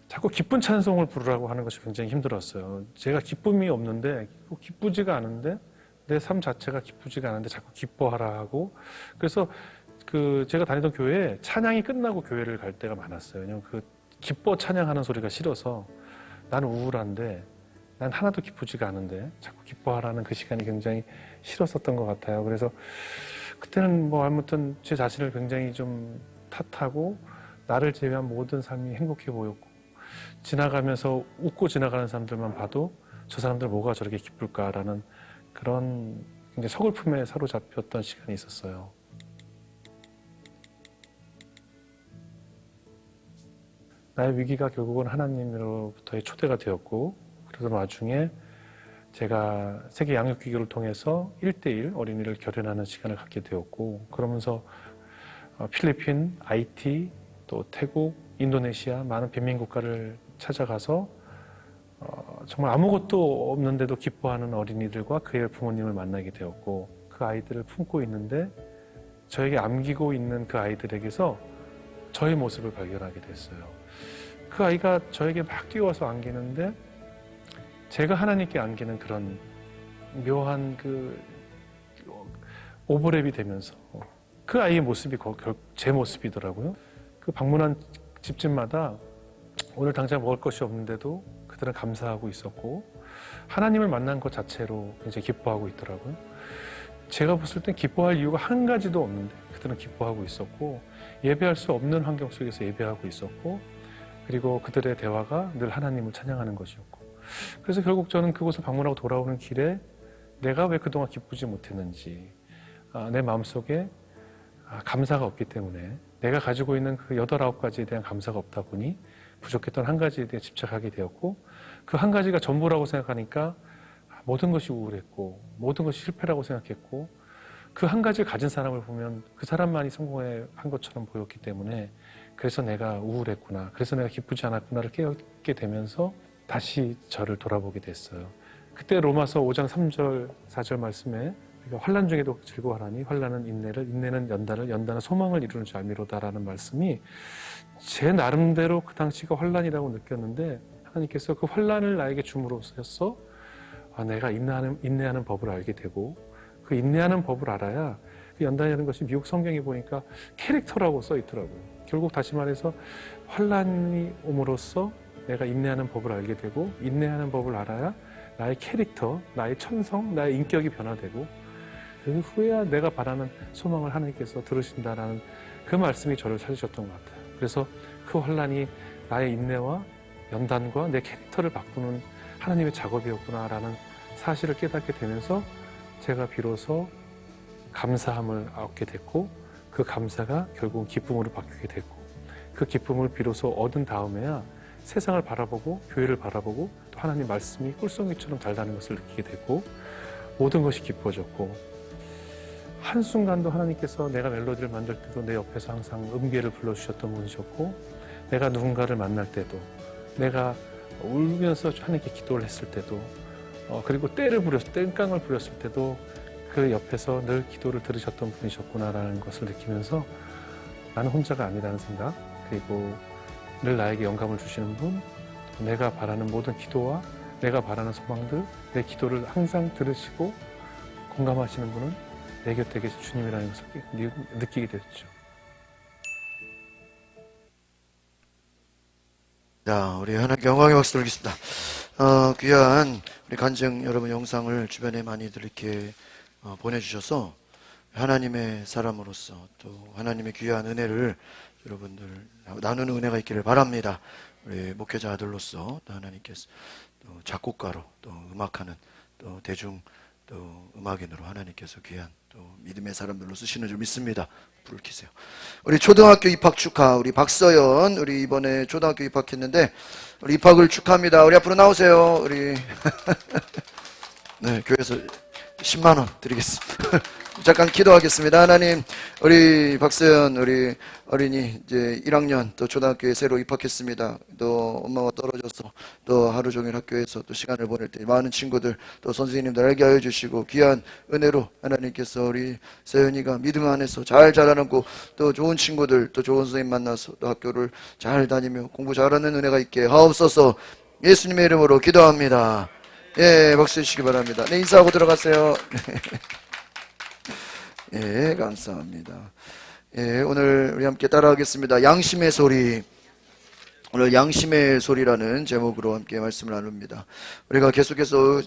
자꾸 기쁜 찬송을 부르라고 하는 것이 굉장히 힘들었어요. 제가 기쁨이 없는데, 기쁘지가 않은데, 내 삶 자체가 기쁘지가 않은데 자꾸 기뻐하라 하고, 그래서 제가 다니던 교회에 찬양이 끝나고 교회를 갈 때가 많았어요. 왜냐면 기뻐 찬양하는 소리가 싫어서, 나는 우울한데 난 하나도 기쁘지가 않은데 자꾸 기뻐하라는 그 시간이 굉장히 싫었었던 것 같아요. 그래서 그때는 아무튼 제 자신을 굉장히 좀 탓하고 나를 제외한 모든 삶이 행복해 보였고, 지나가면서 웃고 지나가는 사람들만 봐도 저 사람들 뭐가 저렇게 기쁠까라는 그런 굉장히 서글픔에 사로잡혔던 시간이 있었어요. 나의 위기가 결국은 하나님으로부터의 초대가 되었고, 그러던 와중에 제가 세계 양육기구를 통해서 1대1 어린이를 결연하는 시간을 갖게 되었고, 그러면서 필리핀, 하이티, 또 태국, 인도네시아 많은 빈민국가를 찾아가서 정말 아무것도 없는데도 기뻐하는 어린이들과 그의 부모님을 만나게 되었고, 그 아이들을 품고 있는데 저에게 안기고 있는 그 아이들에게서 저의 모습을 발견하게 됐어요. 그 아이가 저에게 막 뛰어와서 안기는데 제가 하나님께 안기는 그런 묘한 오버랩이 되면서 그 아이의 모습이 제 모습이더라고요. 그 방문한 집집마다 오늘 당장 먹을 것이 없는데도 그들은 감사하고 있었고 하나님을 만난 것 자체로 이제 기뻐하고 있더라고요. 제가 봤을 땐 기뻐할 이유가 한 가지도 없는데 그들은 기뻐하고 있었고 예배할 수 없는 환경 속에서 예배하고 있었고 그리고 그들의 대화가 늘 하나님을 찬양하는 것이었고 그래서 결국 저는 그곳을 방문하고 돌아오는 길에 내가 왜 그동안 기쁘지 못했는지 내 마음속에 감사가 없기 때문에 내가 가지고 있는 그 8, 9가지에 대한 감사가 없다 보니 부족했던 한 가지에 대해 집착하게 되었고 그 한 가지가 전부라고 생각하니까 모든 것이 우울했고 모든 것이 실패라고 생각했고 그 한 가지를 가진 사람을 보면 그 사람만이 성공한 것처럼 보였기 때문에 그래서 내가 우울했구나 그래서 내가 기쁘지 않았구나를 깨닫게 되면서 다시 저를 돌아보게 됐어요. 그때 로마서 5장 3절 4절 말씀에 환난 중에도 즐거워하라니 환난은 인내를 인내는 연단을 연단은 소망을 이루는 줄 알미로다라는 말씀이 제 나름대로 그 당시가 환난이라고 느꼈는데 하나님께서 그 환난을 나에게 줌으로써 내가 인내하는 법을 알게 되고 그 인내하는 법을 알아야 그 연단이라는 것이 미국 성경에 보니까 캐릭터라고 써 있더라고요. 결국 다시 말해서 환난이 옴으로써 내가 인내하는 법을 알게 되고 인내하는 법을 알아야 나의 캐릭터, 나의 천성, 나의 인격이 변화되고 그 후에야 내가 바라는 소망을 하나님께서 들으신다라는 그 말씀이 저를 살리셨던 것 같아요. 그래서 그 환난이 나의 인내와 연단과 내 캐릭터를 바꾸는 하나님의 작업이었구나라는 사실을 깨닫게 되면서 제가 비로소 감사함을 얻게 됐고 그 감사가 결국 기쁨으로 바뀌게 됐고 그 기쁨을 비로소 얻은 다음에야 세상을 바라보고 교회를 바라보고 또 하나님 말씀이 꿀송이처럼 달다는 것을 느끼게 됐고 모든 것이 기뻐졌고 한순간도 하나님께서 내가 멜로디를 만들 때도 내 옆에서 항상 음계를 불러주셨던 분이셨고 내가 누군가를 만날 때도 내가 울면서 하나님께 기도를 했을 때도 그리고 땡깡을 부렸을 때도 그 옆에서 늘 기도를 들으셨던 분이셨구나라는 것을 느끼면서 나는 혼자가 아니라는 생각 그리고 늘 나에게 영감을 주시는 분 내가 바라는 모든 기도와 내가 바라는 소망들 내 기도를 항상 들으시고 공감하시는 분은 내 곁에 계신 주님이라는 것을 느끼게 됐죠. 자, 우리 하나님께 영광의 박수 드리겠습니다. 귀한 우리 간증 여러분 영상을 주변에 많이들 이렇게 보내주셔서 하나님의 사람으로서 또 하나님의 귀한 은혜를 여러분들 나누는 은혜가 있기를 바랍니다. 우리 목회자 아들로서 또 하나님께서 또 작곡가로 또 음악하는 또 대중 또 음악인으로 하나님께서 귀한 또 믿음의 사람들로 쓰시는 줄 믿습니다. 불을 켜세요. 우리 초등학교 입학 축하 우리 박서연 우리 이번에 초등학교 입학했는데 우리 입학을 축하합니다. 우리 앞으로 나오세요. 우리 네 교회에서 10만 원 드리겠습니다. 잠깐 기도하겠습니다. 하나님 우리 박서연 우리 어린이 이제 1학년 또 초등학교에 새로 입학했습니다. 또 엄마와 떨어져서 또 하루 종일 학교에서 또 시간을 보낼 때 많은 친구들 또 선생님들 알게 하여 주시고 귀한 은혜로 하나님께서 우리 서연이가 믿음 안에서 잘 자라는고 또 좋은 친구들 또 좋은 선생님 만나서 또 학교를 잘 다니며 공부 잘하는 은혜가 있게 하옵소서. 예수님의 이름으로 기도합니다. 예, 박수 주시기 바랍니다. 네, 인사하고 들어가세요. 예, 감사합니다. 예, 오늘 우리 함께 따라하겠습니다. 양심의 소리. 오늘 양심의 소리라는 제목으로 함께 말씀을 나눕니다. 우리가 계속해서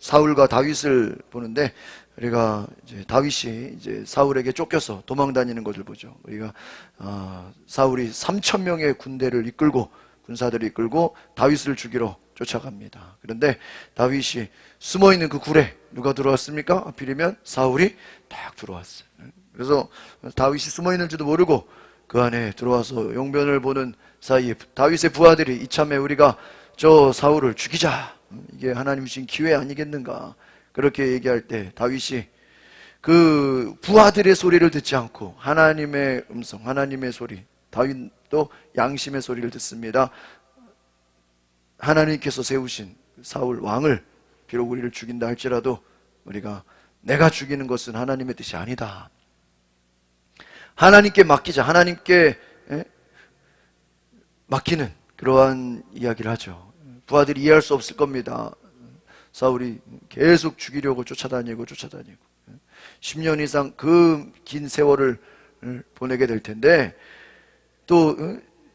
사울과 다윗을 보는데 우리가 이제 다윗이 이제 사울에게 쫓겨서 도망 다니는 것을 보죠. 우리가 사울이 3,000명의 군대를 이끌고 군사들을 이끌고 다윗을 죽이러 쫓아갑니다. 그런데 다윗이 숨어있는 그 굴에 누가 들어왔습니까? 하필이면 사울이 딱 들어왔어요. 그래서 다윗이 숨어있는지도 모르고 그 안에 들어와서 용변을 보는 사이에 다윗의 부하들이 이참에 우리가 저 사울을 죽이자. 이게 하나님 주신 기회 아니겠는가. 그렇게 얘기할 때 다윗이 그 부하들의 소리를 듣지 않고 하나님의 음성, 하나님의 소리, 다윗도 양심의 소리를 듣습니다. 하나님께서 세우신 사울 왕을 비록 우리를 죽인다 할지라도 우리가 내가 죽이는 것은 하나님의 뜻이 아니다. 하나님께 맡기자. 하나님께 맡기는 그러한 이야기를 하죠. 부하들이 이해할 수 없을 겁니다. 사울이 계속 죽이려고 쫓아다니고 10년 이상 그 긴 세월을 보내게 될 텐데 또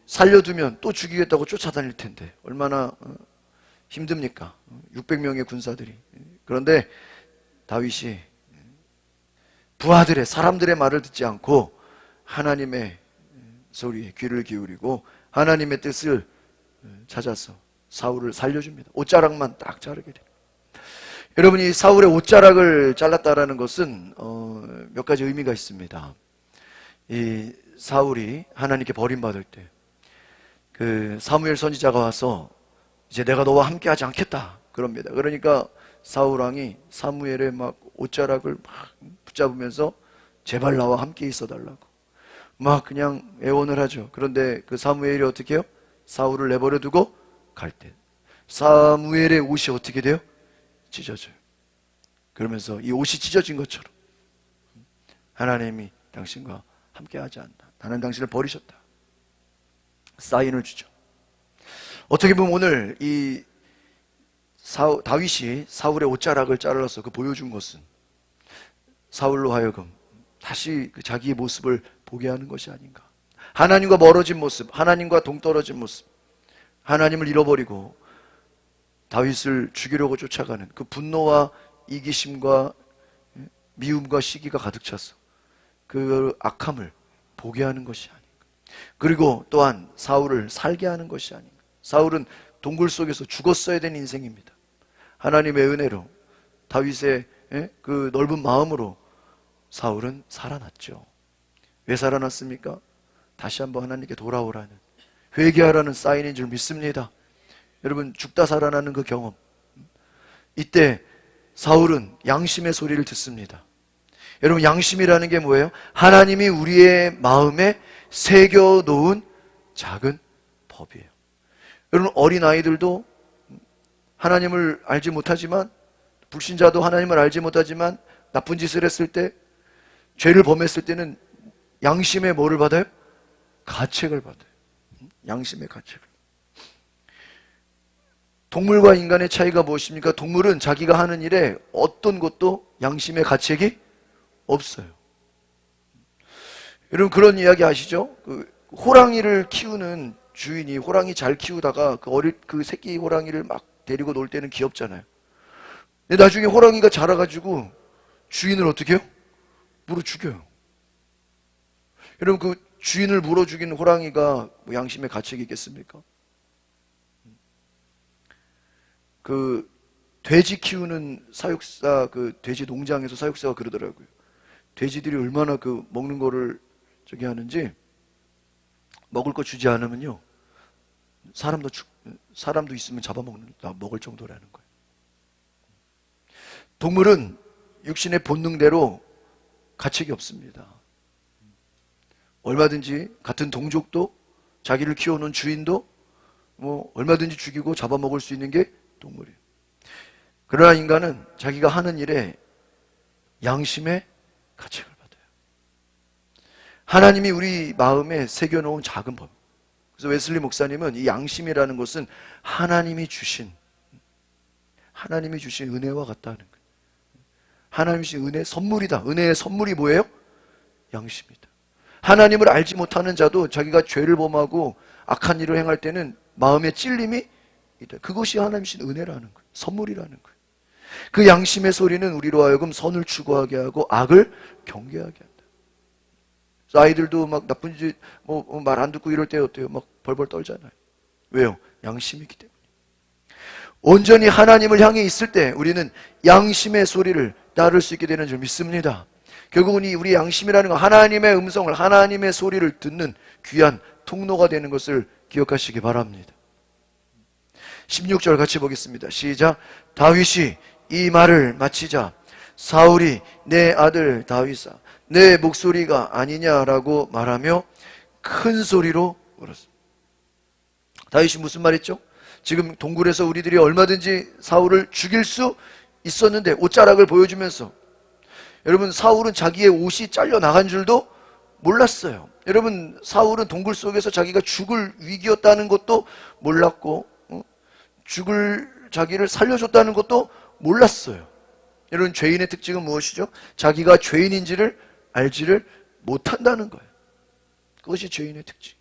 살려두면 또 죽이겠다고 쫓아다닐 텐데 얼마나 힘듭니까? 600명의 군사들이. 그런데 다윗이 부하들의 사람들의 말을 듣지 않고 하나님의 소리에 귀를 기울이고 하나님의 뜻을 찾아서 사울을 살려줍니다. 옷자락만 딱 자르게 됩니다. 여러분이 사울의 옷자락을 잘랐다라는 것은 몇 가지 의미가 있습니다. 이 사울이 하나님께 버림받을 때 그 사무엘 선지자가 와서 이제 내가 너와 함께하지 않겠다 그럽니다. 그러니까 사울 왕이 사무엘의 막 옷자락을 막 붙잡으면서 제발 나와 함께 있어 달라고 막 그냥 애원을 하죠. 그런데 그 사무엘이 어떻게 해요? 사울을 내버려 두고 갈 때 사무엘의 옷이 어떻게 돼요? 찢어져요. 그러면서 이 옷이 찢어진 것처럼 하나님이 당신과 함께하지 않다. 나는 당신을 버리셨다. 사인을 주죠. 어떻게 보면 오늘 이 다윗이 사울의 옷자락을 잘라서 그 보여준 것은 사울로 하여금 다시 그 자기의 모습을 보게 하는 것이 아닌가. 하나님과 멀어진 모습, 하나님과 동떨어진 모습, 하나님을 잃어버리고 다윗을 죽이려고 쫓아가는 그 분노와 이기심과 미움과 시기가 가득 차서 그 악함을 보게 하는 것이 아닌가. 그리고 또한 사울을 살게 하는 것이 아닌가. 사울은 동굴 속에서 죽었어야 되는 인생입니다. 하나님의 은혜로 다윗의 그 넓은 마음으로 사울은 살아났죠. 왜 살아났습니까? 다시 한번 하나님께 돌아오라는, 회개하라는 사인인 줄 믿습니다. 여러분, 죽다 살아나는 그 경험, 이때 사울은 양심의 소리를 듣습니다. 여러분, 양심이라는 게 뭐예요? 하나님이 우리의 마음에 새겨놓은 작은 법이에요. 여러분, 어린아이들도 하나님을 알지 못하지만, 불신자도 하나님을 알지 못하지만 나쁜 짓을 했을 때, 죄를 범했을 때는 양심의 뭐를 받아요? 가책을 받아요. 양심의 가책을. 동물과 인간의 차이가 무엇입니까? 동물은 자기가 하는 일에 어떤 것도 양심의 가책이 없어요. 여러분, 그런 이야기 아시죠? 그 호랑이를 키우는 주인이 호랑이 잘 키우다가 그 새끼 호랑이를 막 데리고 놀 때는 귀엽잖아요. 근데 나중에 호랑이가 자라가지고 주인을 어떻게 해요? 물어 죽여요. 여러분, 그 주인을 물어 죽인 호랑이가 뭐 양심의 가책이 있겠습니까? 그 돼지 키우는 사육사, 그 돼지 농장에서 사육사가 그러더라고요. 돼지들이 얼마나 그 먹는 거를 저기 하는지, 먹을 거 주지 않으면요 사람도 있으면 먹을 정도라는 거예요. 동물은 육신의 본능대로 가책이 없습니다. 얼마든지 같은 동족도, 자기를 키워놓은 주인도 뭐 얼마든지 죽이고 잡아먹을 수 있는 게 동물이에요. 그러나 인간은 자기가 하는 일에 양심의 가책을 받아요. 하나님이 우리 마음에 새겨놓은 작은 법. 그래서 웨슬리 목사님은 이 양심이라는 것은 하나님이 주신 은혜와 같다는 거예요. 하나님이 주신 은혜의 선물이다. 은혜의 선물이 뭐예요? 양심이다. 하나님을 알지 못하는 자도 자기가 죄를 범하고 악한 일을 행할 때는 마음에 찔림이 있다. 그것이 하나님이 주신 은혜라는 거예요. 선물이라는 거예요. 그 양심의 소리는 우리로 하여금 선을 추구하게 하고 악을 경계하게 한다. 그래서 아이들도 막 나쁜 짓, 말 안 듣고 이럴 때 어때요? 막 벌벌 떨잖아요. 왜요? 양심이 있기 때문에. 온전히 하나님을 향해 있을 때 우리는 양심의 소리를 따를 수 있게 되는 줄 믿습니다. 결국은 우리 양심이라는 건 하나님의 음성을, 하나님의 소리를 듣는 귀한 통로가 되는 것을 기억하시기 바랍니다. 16절 같이 보겠습니다. 시작. 다윗이 이 말을 마치자 사울이 내 아들 다윗아 내 목소리가 아니냐라고 말하며 큰 소리로 울었습니다. 다윗이 무슨 말했죠? 지금 동굴에서 우리들이 얼마든지 사울을 죽일 수 있었는데 옷자락을 보여주면서, 여러분, 사울은 자기의 옷이 잘려 나간 줄도 몰랐어요. 여러분, 사울은 동굴 속에서 자기가 죽을 위기였다는 것도 몰랐고 자기를 살려줬다는 것도 몰랐어요. 여러분, 죄인의 특징은 무엇이죠? 자기가 죄인인지를 알지를 못한다는 거예요. 그것이 죄인의 특징.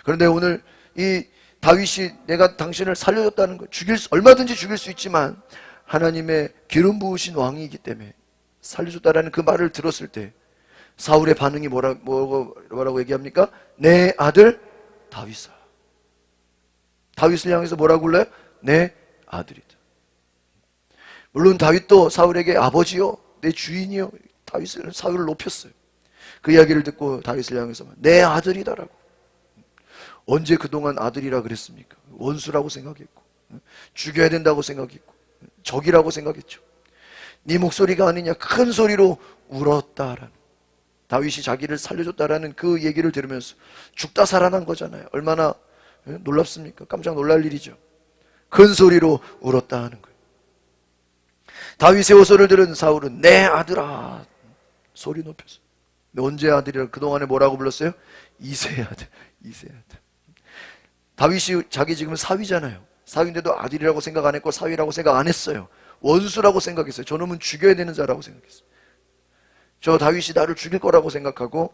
그런데 오늘 이 다윗이 내가 당신을 살려줬다는 거, 얼마든지 죽일 수 있지만 하나님의 기름 부으신 왕이기 때문에 살려줬다라는 그 말을 들었을 때 사울의 반응이 뭐라고 얘기합니까? 내 아들 다윗아. 다윗을 향해서 뭐라고 불러요? 내 아들이다. 물론 다윗도 사울에게 아버지요, 내 주인이요, 사울을 높였어요. 그 이야기를 듣고 다윗을 향해서 내 아들이다라고. 언제 그동안 아들이라 그랬습니까? 원수라고 생각했고, 죽여야 된다고 생각했고, 적이라고 생각했죠. 네 목소리가 아니냐, 큰 소리로 울었다라는, 다윗이 자기를 살려줬다라는 그 얘기를 들으면서 죽다 살아난 거잖아요. 얼마나 놀랍습니까? 깜짝 놀랄 일이죠. 큰 소리로 울었다 하는 거예요. 다윗의 호소를 들은 사울은 내 아들아 소리 높여서. 언제 아들이라? 그동안에 뭐라고 불렀어요? 이새의 아들, 이새의 아들. 다윗이 자기 지금 사위잖아요. 사위인데도 아들이라고 생각 안 했고 사위라고 생각 안 했어요. 원수라고 생각했어요. 저놈은 죽여야 되는 자라고 생각했어요. 저 다윗이 나를 죽일 거라고 생각하고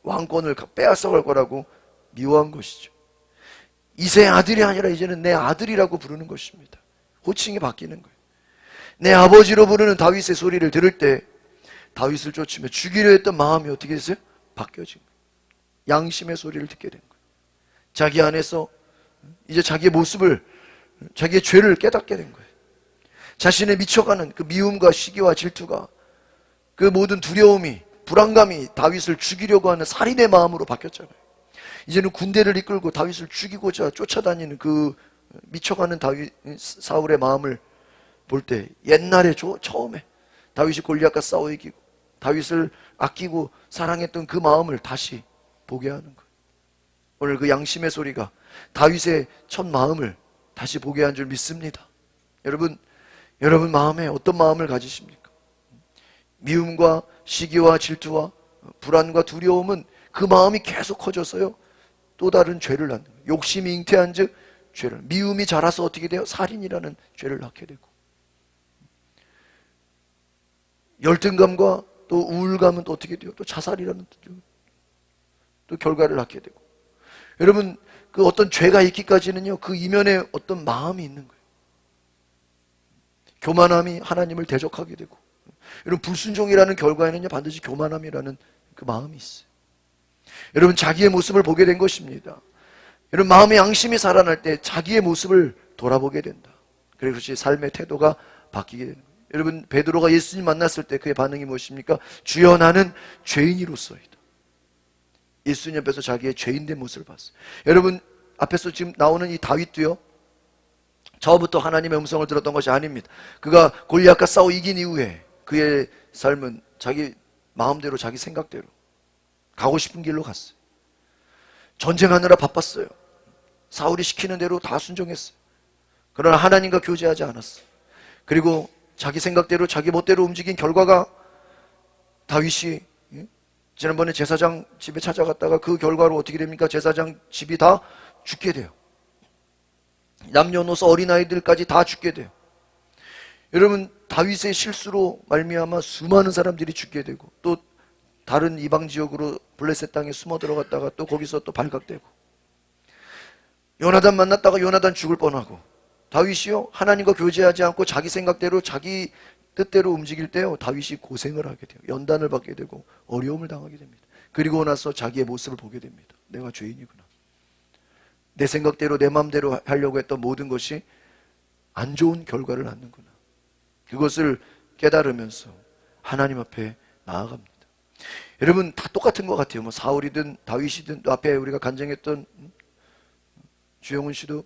왕권을 빼앗아갈 거라고 미워한 것이죠. 이새의 아들이 아니라 이제는 내 아들이라고 부르는 것입니다. 호칭이 바뀌는 거예요. 내 아버지로 부르는 다윗의 소리를 들을 때 다윗을 쫓으며 죽이려 했던 마음이 어떻게 됐어요? 바뀌어진 거예요. 양심의 소리를 듣게 된 거예요. 자기 안에서 이제 자기의 모습을, 자기의 죄를 깨닫게 된 거예요. 자신의 미쳐가는 그 미움과 시기와 질투가, 그 모든 두려움이, 불안감이 다윗을 죽이려고 하는 살인의 마음으로 바뀌었잖아요. 이제는 군대를 이끌고 다윗을 죽이고자 쫓아다니는 그 미쳐가는 사울의 마음을 볼 때 옛날에 처음에 다윗이 골리앗과 싸워 이기고 다윗을 아끼고 사랑했던 그 마음을 다시 보게 하는 거예요. 오늘 그 양심의 소리가 다윗의 첫 마음을 다시 보게 한 줄 믿습니다. 여러분 마음에 어떤 마음을 가지십니까? 미움과 시기와 질투와 불안과 두려움은 그 마음이 계속 커져서요 또 다른 죄를 낳는 거예요. 욕심이 잉태한 즉 죄를, 미움이 자라서 어떻게 돼요? 살인이라는 죄를 낳게 되고, 열등감과 또 우울감은 또 어떻게 돼요? 또 자살이라는 또 결과를 낳게 되고. 여러분 그 어떤 죄가 있기까지는요 그 이면에 어떤 마음이 있는 거예요. 교만함이 하나님을 대적하게 되고, 여러분 불순종이라는 결과에는요 반드시 교만함이라는 그 마음이 있어요. 여러분 자기의 모습을 보게 된 것입니다. 여러분 마음의 양심이 살아날 때 자기의 모습을 돌아보게 된다. 그래서 삶의 태도가 바뀌게 되는 거예요. 여러분 베드로가 예수님 만났을 때 그의 반응이 무엇입니까? 주여 나는 죄인이로소이다. 예수님 앞에서 자기의 죄인된 모습을 봤어요. 여러분 앞에서 지금 나오는 이 다윗도요 처음부터 하나님의 음성을 들었던 것이 아닙니다. 그가 골리앗과 싸워 이긴 이후에 그의 삶은 자기 마음대로 자기 생각대로 가고 싶은 길로 갔어요. 전쟁하느라 바빴어요. 사울이 시키는 대로 다 순종했어요. 그러나 하나님과 교제하지 않았어요. 그리고 자기 생각대로 자기 멋대로 움직인 결과가 다윗이 지난번에 제사장 집에 찾아갔다가 그 결과로 어떻게 됩니까? 제사장 집이 다 죽게 돼요. 남녀노소 어린아이들까지 다 죽게 돼요. 여러분 다윗의 실수로 말미암아 수많은 사람들이 죽게 되고, 또 다른 이방 지역으로 블레셋 땅에 숨어 들어갔다가 또 거기서 또 발각되고, 요나단 만났다가 요나단 죽을 뻔하고, 다윗이요 하나님과 교제하지 않고 자기 생각대로 자기 뜻대로 움직일 때요 다윗이 고생을 하게 돼요. 연단을 받게 되고 어려움을 당하게 됩니다. 그리고 나서 자기의 모습을 보게 됩니다. 내가 죄인이구나. 내 생각대로 내 마음대로 하려고 했던 모든 것이 안 좋은 결과를 낳는구나. 그것을 깨달으면서 하나님 앞에 나아갑니다. 여러분 다 똑같은 것 같아요. 뭐 사울이든 다윗이든 또 앞에 우리가 간증했던 주영훈 씨도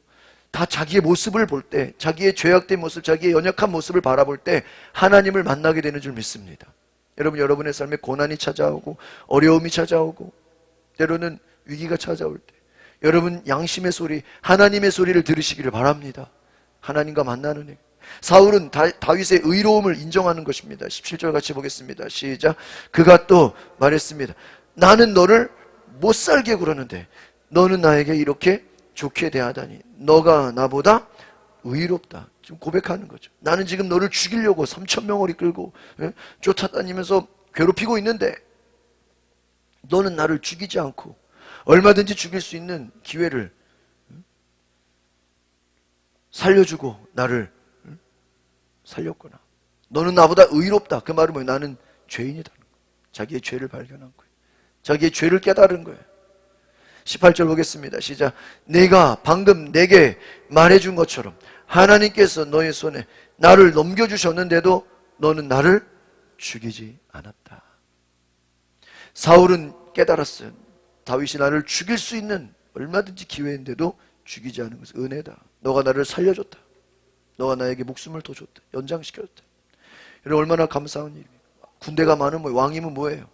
다 자기의 모습을 볼 때, 자기의 죄악된 모습, 자기의 연약한 모습을 바라볼 때 하나님을 만나게 되는 줄 믿습니다. 여러분 여러분의 삶에 고난이 찾아오고 어려움이 찾아오고 때로는 위기가 찾아올 때 여러분 양심의 소리, 하나님의 소리를 들으시기를 바랍니다. 하나님과 만나는 일. 사울은 다윗의 의로움을 인정하는 것입니다. 17절 같이 보겠습니다. 시작. 그가 또 말했습니다. 나는 너를 못 살게 굴었는데 너는 나에게 이렇게 좋게 대하다니 너가 나보다 의롭다. 지금 고백하는 거죠. 나는 지금 너를 죽이려고 3,000명을 이끌고 쫓아다니면서 괴롭히고 있는데 너는 나를 죽이지 않고 얼마든지 죽일 수 있는 기회를 살려주고 나를 살렸구나. 너는 나보다 의롭다. 그 말은 뭐예요? 나는 죄인이다. 자기의 죄를 발견한 거예요. 자기의 죄를 깨달은 거예요. 18절 보겠습니다. 시작. 내가 방금 내게 말해준 것처럼 하나님께서 너의 손에 나를 넘겨주셨는데도 너는 나를 죽이지 않았다. 사울은 깨달았어요. 다윗이 나를 죽일 수 있는 얼마든지 기회인데도 죽이지 않은 것은 은혜다. 너가 나를 살려줬다. 너가 나에게 목숨을 더 줬다. 연장시켜줬다. 여러분 얼마나 감사한 일입니까? 군대가 많으면 왕이면 뭐예요?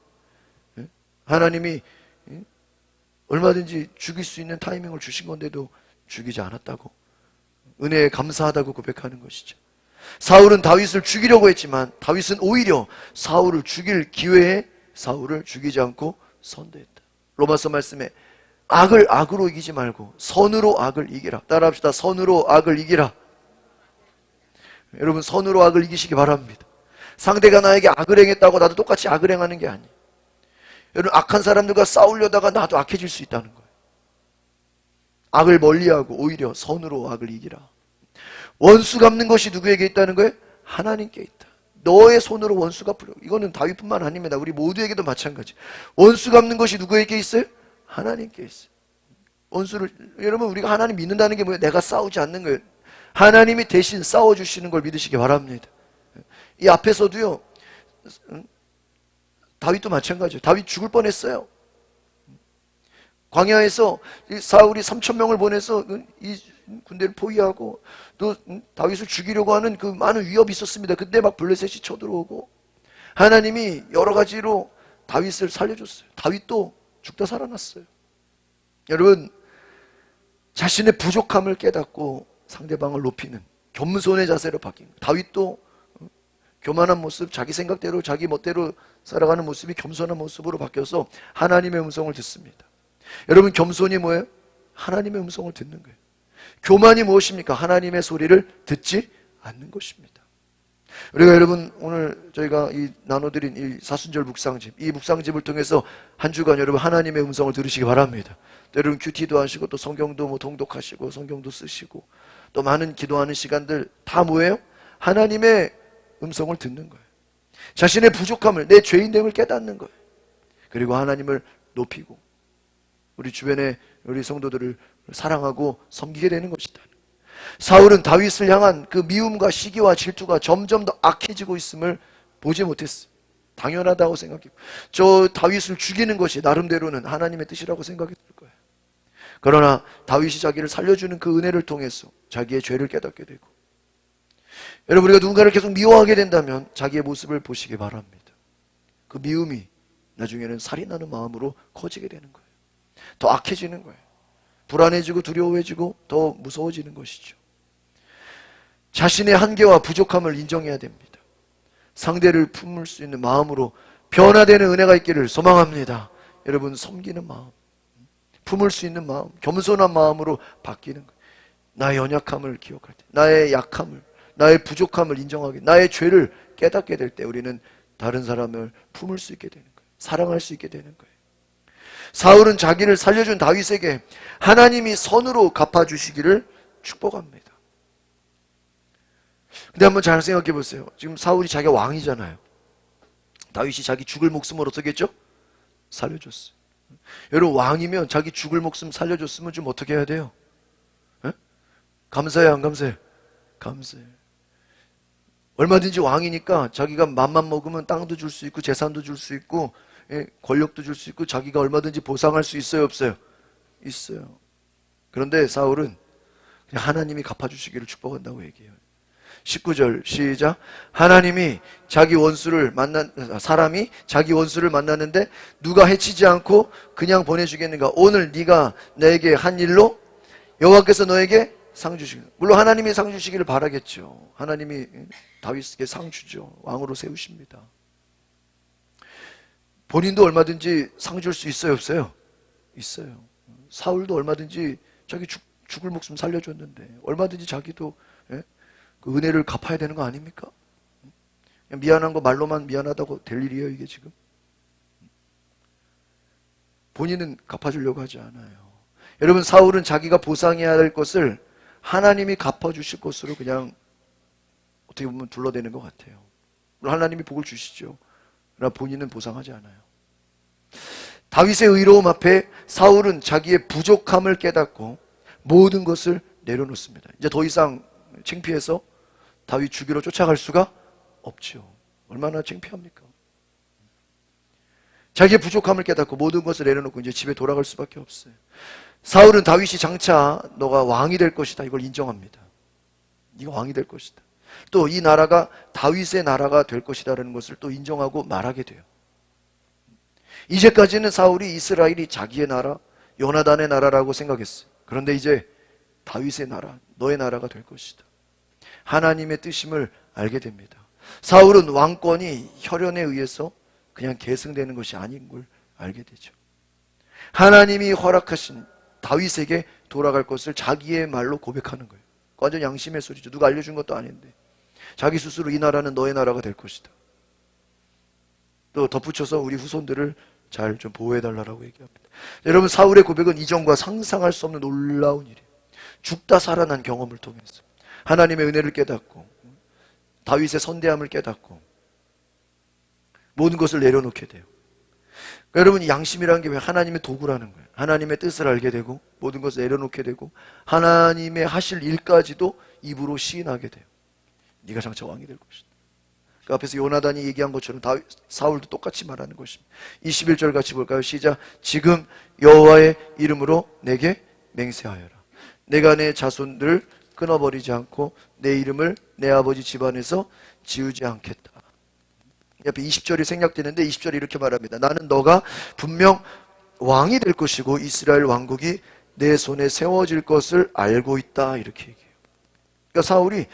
하나님이 얼마든지 죽일 수 있는 타이밍을 주신 건데도 죽이지 않았다고, 은혜에 감사하다고 고백하는 것이죠. 사울은 다윗을 죽이려고 했지만 다윗은 오히려 사울을 죽일 기회에 사울을 죽이지 않고 선대했다. 로마서 말씀에 악을 악으로 이기지 말고 선으로 악을 이기라. 따라합시다. 선으로 악을 이기라. 여러분 선으로 악을 이기시기 바랍니다. 상대가 나에게 악을 행했다고 나도 똑같이 악을 행하는 게 아니에요. 여러분 악한 사람들과 싸우려다가 나도 악해질 수 있다는 거예요. 악을 멀리하고 오히려 선으로 악을 이기라. 원수 갚는 것이 누구에게 있다는 거예요? 하나님께 있다. 너의 손으로 원수 갚으려고. 이거는 다윗뿐만 아닙니다. 우리 모두에게도 마찬가지. 원수 갚는 것이 누구에게 있어요? 하나님께 있어요. 원수를, 여러분 우리가 하나님 믿는다는 게 뭐예요? 내가 싸우지 않는 거예요. 하나님이 대신 싸워주시는 걸 믿으시기 바랍니다. 이 앞에서도요, 다윗도 마찬가지예요. 다윗 죽을 뻔했어요. 광야에서 사울이 3,000명을 보내서 이 군대를 포위하고 또 다윗을 죽이려고 하는 그 많은 위협이 있었습니다. 그때 막 블레셋이 쳐들어오고 하나님이 여러 가지로 다윗을 살려줬어요. 다윗도 죽다 살아났어요. 여러분 자신의 부족함을 깨닫고 상대방을 높이는 겸손의 자세로 바뀐 거예요. 다윗도 교만한 모습, 자기 생각대로 자기 멋대로 살아가는 모습이 겸손한 모습으로 바뀌어서 하나님의 음성을 듣습니다. 여러분 겸손이 뭐예요? 하나님의 음성을 듣는 거예요. 교만이 무엇입니까? 하나님의 소리를 듣지 않는 것입니다. 우리가 여러분 오늘 저희가 이 나눠드린 이 사순절 묵상집, 이 묵상집을 통해서 한 주간 여러분 하나님의 음성을 들으시기 바랍니다. 또 여러분 큐티도 하시고 또 성경도 뭐 통독하시고 성경도 쓰시고 또 많은 기도하는 시간들 다 뭐예요? 하나님의 음성을 듣는 거예요. 자신의 부족함을, 내 죄인됨을 깨닫는 거예요. 그리고 하나님을 높이고 우리 주변에 우리 성도들을 사랑하고 섬기게 되는 것이다. 사울은 다윗을 향한 그 미움과 시기와 질투가 점점 더 악해지고 있음을 보지 못했어요. 당연하다고 생각했고 저 다윗을 죽이는 것이 나름대로는 하나님의 뜻이라고 생각했을 거예요. 그러나 다윗이 자기를 살려주는 그 은혜를 통해서 자기의 죄를 깨닫게 되고, 여러분 우리가 누군가를 계속 미워하게 된다면 자기의 모습을 보시기 바랍니다. 그 미움이 나중에는 살인하는 마음으로 커지게 되는 거예요. 더 악해지는 거예요. 불안해지고 두려워해지고 더 무서워지는 것이죠. 자신의 한계와 부족함을 인정해야 됩니다. 상대를 품을 수 있는 마음으로 변화되는 은혜가 있기를 소망합니다. 여러분 섬기는 마음, 품을 수 있는 마음, 겸손한 마음으로 바뀌는 거예요. 나의 연약함을 기억할 때, 나의 약함을, 나의 부족함을 인정하게, 나의 죄를 깨닫게 될 때 우리는 다른 사람을 품을 수 있게 되는 거예요. 사랑할 수 있게 되는 거예요. 사울은 자기를 살려준 다윗에게 하나님이 선으로 갚아주시기를 축복합니다. 근데 한번 잘 생각해 보세요. 지금 사울이 자기가 왕이잖아요. 다윗이 자기 죽을 목숨을 어떻게 했죠? 살려줬어요. 여러분 왕이면 자기 죽을 목숨 살려줬으면 좀 어떻게 해야 돼요? 에? 감사해요, 안 감사해요? 감사해요. 얼마든지 왕이니까 자기가 맘만 먹으면 땅도 줄 수 있고 재산도 줄 수 있고 권력도 줄 수 있고 자기가 얼마든지 보상할 수 있어요, 없어요? 있어요. 그런데 사울은 그냥 하나님이 갚아주시기를 축복한다고 얘기해요. 19절 시작. 하나님이 사람이 자기 원수를 만났는데 누가 해치지 않고 그냥 보내주겠는가? 오늘 네가 내게 한 일로 여호와께서 너에게 상 주시기를. 물론 하나님이 상 주시기를 바라겠죠. 하나님이 다윗에게 상 주죠. 왕으로 세우십니다. 본인도 얼마든지 상 줄 수 있어요, 없어요? 있어요. 사울도 얼마든지 자기 죽을 목숨 살려줬는데 얼마든지 자기도 그 은혜를 갚아야 되는 거 아닙니까? 미안한 거 말로만 미안하다고 될 일이에요, 이게 지금? 본인은 갚아주려고 하지 않아요. 여러분, 사울은 자기가 보상해야 할 것을 하나님이 갚아주실 것으로 그냥 어떻게 보면 둘러대는 것 같아요. 물론 하나님이 복을 주시죠. 그러나 본인은 보상하지 않아요. 다윗의 의로움 앞에 사울은 자기의 부족함을 깨닫고 모든 것을 내려놓습니다. 이제 더 이상 창피해서 다윗 죽이러 쫓아갈 수가 없죠. 얼마나 창피합니까? 자기의 부족함을 깨닫고 모든 것을 내려놓고 이제 집에 돌아갈 수밖에 없어요. 사울은 다윗이 장차 너가 왕이 될 것이다, 이걸 인정합니다. 네가 왕이 될 것이다. 또 이 나라가 다윗의 나라가 될 것이다라는 것을 또 인정하고 말하게 돼요. 이제까지는 사울이 이스라엘이 자기의 나라, 요나단의 나라라고 생각했어요. 그런데 이제 다윗의 나라, 너의 나라가 될 것이다. 하나님의 뜻임을 알게 됩니다. 사울은 왕권이 혈연에 의해서 그냥 계승되는 것이 아닌 걸 알게 되죠. 하나님이 허락하신 다윗에게 돌아갈 것을 자기의 말로 고백하는 거예요. 완전 양심의 소리죠. 누가 알려준 것도 아닌데 자기 스스로 이 나라는 너의 나라가 될 것이다. 또 덧붙여서 우리 후손들을 잘 좀 보호해달라고 얘기합니다. 여러분, 사울의 고백은 이전과 상상할 수 없는 놀라운 일이에요. 죽다 살아난 경험을 통해서 하나님의 은혜를 깨닫고 다윗의 선대함을 깨닫고 모든 것을 내려놓게 돼요. 그러니까 여러분, 양심이라는 게 왜 하나님의 도구라는 거예요. 하나님의 뜻을 알게 되고 모든 것을 내려놓게 되고 하나님의 하실 일까지도 입으로 시인하게 돼요. 네가 장차 왕이 될 것이다. 그 앞에서 요나단이 얘기한 것처럼 사울도 똑같이 말하는 것입니다. 21절 같이 볼까요? 시작. 지금 여호와의 이름으로 내게 맹세하여라. 내가 내 자손들을 끊어버리지 않고 내 이름을 내 아버지 집안에서 지우지 않겠다. 옆에 20절이 생략되는데 20절이 이렇게 말합니다. 나는 너가 분명 왕이 될 것이고 이스라엘 왕국이 내 손에 세워질 것을 알고 있다. 이렇게 얘기해요. 그러니까 사울이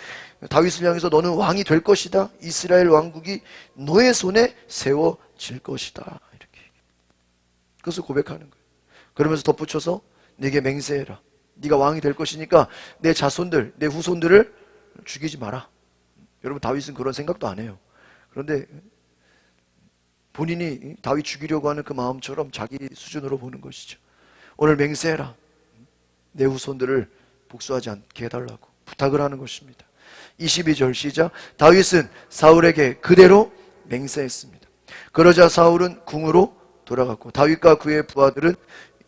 다윗을 향해서 너는 왕이 될 것이다. 이스라엘 왕국이 너의 손에 세워질 것이다. 이렇게 얘기해요. 그것을 고백하는 거예요. 그러면서 덧붙여서 내게 맹세해라. 네가 왕이 될 것이니까 내 자손들, 내 후손들을 죽이지 마라. 여러분, 다윗은 그런 생각도 안 해요. 그런데 본인이 다윗 죽이려고 하는 그 마음처럼 자기 수준으로 보는 것이죠. 오늘 맹세해라. 내 후손들을 복수하지 않게 해달라고 부탁을 하는 것입니다. 22절 시작. 다윗은 사울에게 그대로 맹세했습니다. 그러자 사울은 궁으로 돌아갔고 다윗과 그의 부하들은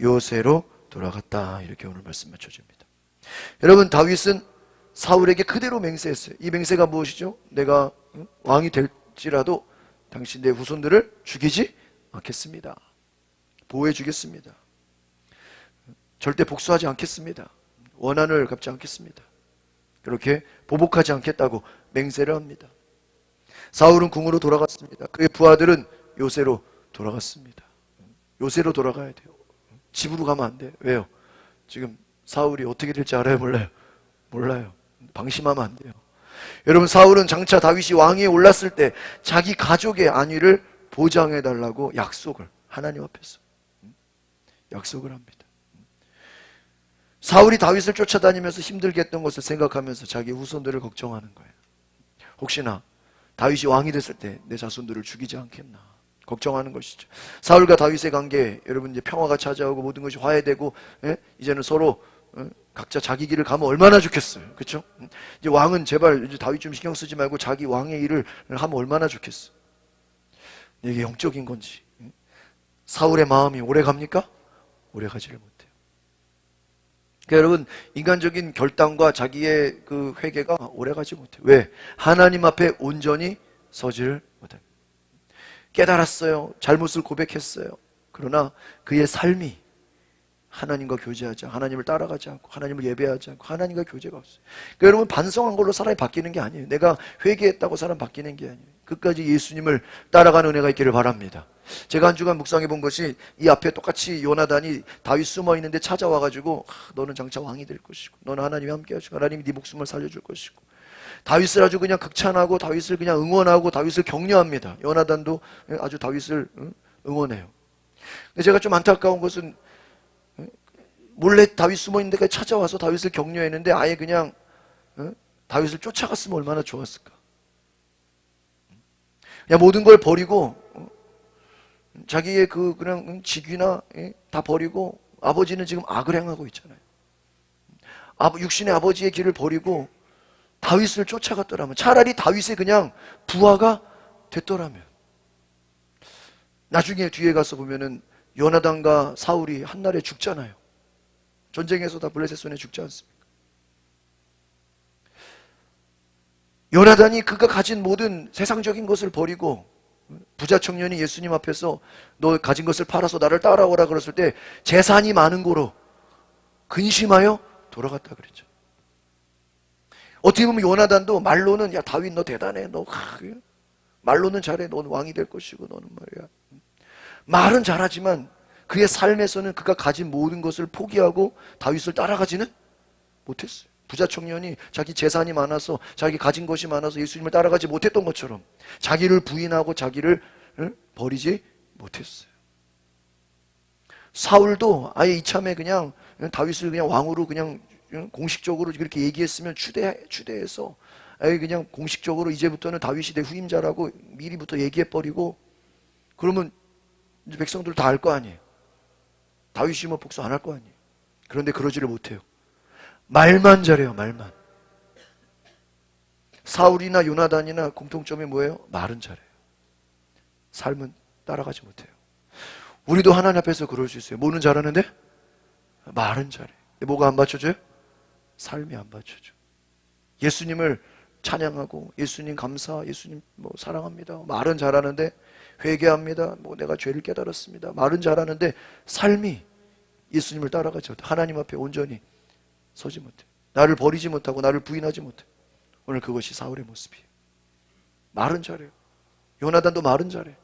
요새로 돌아갔다. 이렇게 오늘 말씀 맞춰집니다. 여러분, 다윗은 사울에게 그대로 맹세했어요. 이 맹세가 무엇이죠? 내가 왕이 될지라도 당신 내 후손들을 죽이지 않겠습니다. 보호해 주겠습니다. 절대 복수하지 않겠습니다. 원한을 갚지 않겠습니다. 그렇게 보복하지 않겠다고 맹세를 합니다. 사울은 궁으로 돌아갔습니다. 그의 부하들은 요새로 돌아갔습니다. 요새로 돌아가야 돼요. 집으로 가면 안 돼요. 왜요? 지금 사울이 어떻게 될지 알아요? 몰라요? 몰라요. 방심하면 안 돼요. 여러분, 사울은 장차 다윗이 왕위에 올랐을 때 자기 가족의 안위를 보장해달라고 약속을 하나님 앞에서 약속을 합니다. 사울이 다윗을 쫓아다니면서 힘들게 했던 것을 생각하면서 자기 후손들을 걱정하는 거예요. 혹시나 다윗이 왕이 됐을 때 내 자손들을 죽이지 않겠나 걱정하는 것이죠. 사울과 다윗의 관계, 여러분, 이제 평화가 찾아오고 모든 것이 화해되고 이제는 서로 각자 자기 길을 가면 얼마나 좋겠어요. 그렇죠? 이제 왕은 제발 이제 다윗 좀 신경 쓰지 말고 자기 왕의 일을 하면 얼마나 좋겠어. 이게 영적인 건지. 사울의 마음이 오래 갑니까? 오래 가지를 못해요. 그러니까 여러분, 인간적인 결단과 자기의 그 회개가 오래 가지 못해요. 왜? 하나님 앞에 온전히 서지를 못해요. 깨달았어요. 잘못을 고백했어요. 그러나 그의 삶이 하나님과 교제하지 않고 하나님을 따라가지 않고 하나님을 예배하지 않고 하나님과 교제가 없어요. 그러니까 여러분, 반성한 걸로 사람이 바뀌는 게 아니에요. 내가 회개했다고 사람 바뀌는 게 아니에요. 끝까지 예수님을 따라가는 은혜가 있기를 바랍니다. 제가 한 주간 묵상해 본 것이 이 앞에 똑같이 요나단이 다윗 숨어 있는데 찾아와가지고 너는 장차 왕이 될 것이고 너는 하나님이 함께 하시고 하나님이 네 목숨을 살려줄 것이고 다윗을 아주 그냥 극찬하고 다윗을 그냥 응원하고 다윗을 격려합니다. 요나단도 아주 다윗을 응원해요. 근데 제가 좀 안타까운 것은 몰래 다윗 숨어있는 데까지 찾아와서 다윗을 격려했는데 아예 그냥 다윗을 쫓아갔으면 얼마나 좋았을까. 그냥 모든 걸 버리고 자기의 그 그냥 직위나 다 버리고 아버지는 지금 악을 행하고 있잖아요. 육신의 아버지의 길을 버리고 다윗을 쫓아갔더라면, 차라리 다윗의 그냥 부하가 됐더라면, 나중에 뒤에 가서 보면은 요나단과 사울이 한날에 죽잖아요. 전쟁에서 다 블레셋 손에 죽지 않습니까? 요나단이 그가 가진 모든 세상적인 것을 버리고, 부자 청년이 예수님 앞에서 너 가진 것을 팔아서 나를 따라오라 그랬을 때 재산이 많은 거로 근심하여 돌아갔다 그랬죠. 어떻게 보면 요나단도 말로는 야 다윗 너 대단해, 너 말로는 잘해, 넌 왕이 될 것이고, 너는 말이야 말은 잘하지만 그의 삶에서는 그가 가진 모든 것을 포기하고 다윗을 따라가지는 못했어요. 부자 청년이 자기 재산이 많아서, 자기 가진 것이 많아서 예수님을 따라가지 못했던 것처럼 자기를 부인하고 자기를 버리지 못했어요. 사울도 아예 이참에 그냥 다윗을 그냥 왕으로 그냥 공식적으로 그렇게 얘기했으면 추대해서 아예 그냥 공식적으로 이제부터는 다윗이 내 후임자라고 미리부터 얘기해버리고, 그러면 이제 백성들 다 알 거 아니에요. 다윗이 뭐 복수 안 할 거 아니에요. 그런데 그러지를 못해요. 말만 잘해요. 말만. 사울이나 요나단이나 공통점이 뭐예요? 말은 잘해요. 삶은 따라가지 못해요. 우리도 하나님 앞에서 그럴 수 있어요. 뭐는 잘하는데? 말은 잘해. 뭐가 안 받쳐줘요? 삶이 안 받쳐줘. 예수님을 찬양하고 예수님 감사, 예수님 뭐 사랑합니다. 말은 잘하는데, 회개합니다. 뭐 내가 죄를 깨달았습니다. 말은 잘하는데 삶이 예수님을 따라가지 못해. 하나님 앞에 온전히 서지 못해. 나를 버리지 못하고 나를 부인하지 못해. 오늘 그것이 사울의 모습이에요. 말은 잘해요. 요나단도 말은 잘해.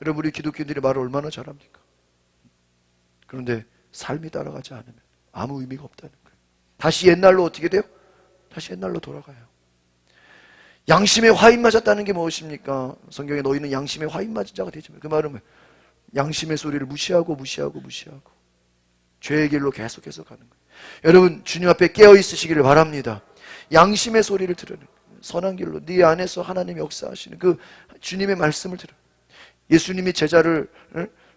여러분, 우리 기독교인들이 말을 얼마나 잘합니까? 그런데 삶이 따라가지 않으면 아무 의미가 없다는 거예요. 다시 옛날로 어떻게 돼요? 다시 옛날로 돌아가요. 양심에 화인 맞았다는 게 무엇입니까? 성경에 너희는 양심에 화인 맞은 자가 되지. 그 말은 양심의 소리를 무시하고 죄의 길로 계속해서 가는 거예요. 여러분, 주님 앞에 깨어 있으시기를 바랍니다. 양심의 소리를 들으는 선한 길로 네 안에서 하나님이 역사하시는 그 주님의 말씀을 들어. 예수님이 제자를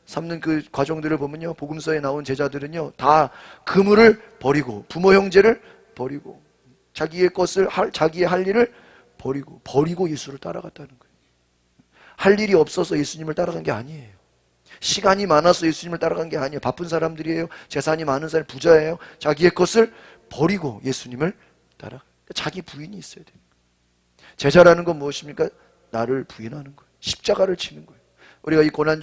삼는 그 과정들을 보면요, 복음서에 나온 제자들은요 다 그물을 버리고 부모 형제를 버리고 자기의 것을 자기의 할 일을 버리고 예수를 따라갔다는 거예요. 할 일이 없어서 예수님을 따라간 게 아니에요. 시간이 많아서 예수님을 따라간 게 아니에요. 바쁜 사람들이에요. 재산이 많은 사람, 부자예요. 자기의 것을 버리고 예수님을 따라. 자기 부인이 있어야 돼요. 제자라는 건 무엇입니까? 나를 부인하는 거예요. 십자가를 치는 거예요. 우리가 이 고난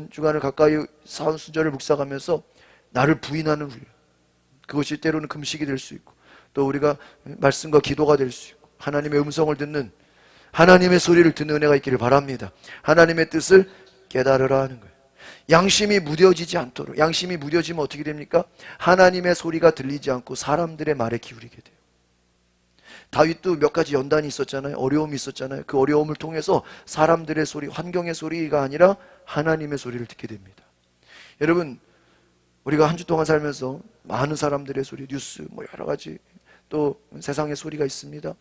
주간을 가까이 사순절을 묵상하면서 나를 부인하는 훈련, 그것이 때로는 금식이 될 수 있고, 또 우리가 말씀과 기도가 될 수 있고, 하나님의 음성을 듣는, 하나님의 소리를 듣는 은혜가 있기를 바랍니다. 하나님의 뜻을 깨달으라 하는 거예요. 양심이 무뎌지지 않도록. 양심이 무뎌지면 어떻게 됩니까? 하나님의 소리가 들리지 않고 사람들의 말에 기울이게 돼요. 다윗도 몇 가지 연단이 있었잖아요. 어려움이 있었잖아요. 그 어려움을 통해서 사람들의 소리, 환경의 소리가 아니라 하나님의 소리를 듣게 됩니다. 여러분, 우리가 한 주 동안 살면서 많은 사람들의 소리, 뉴스, 뭐 여러 가지 또 세상의 소리가 있습니다.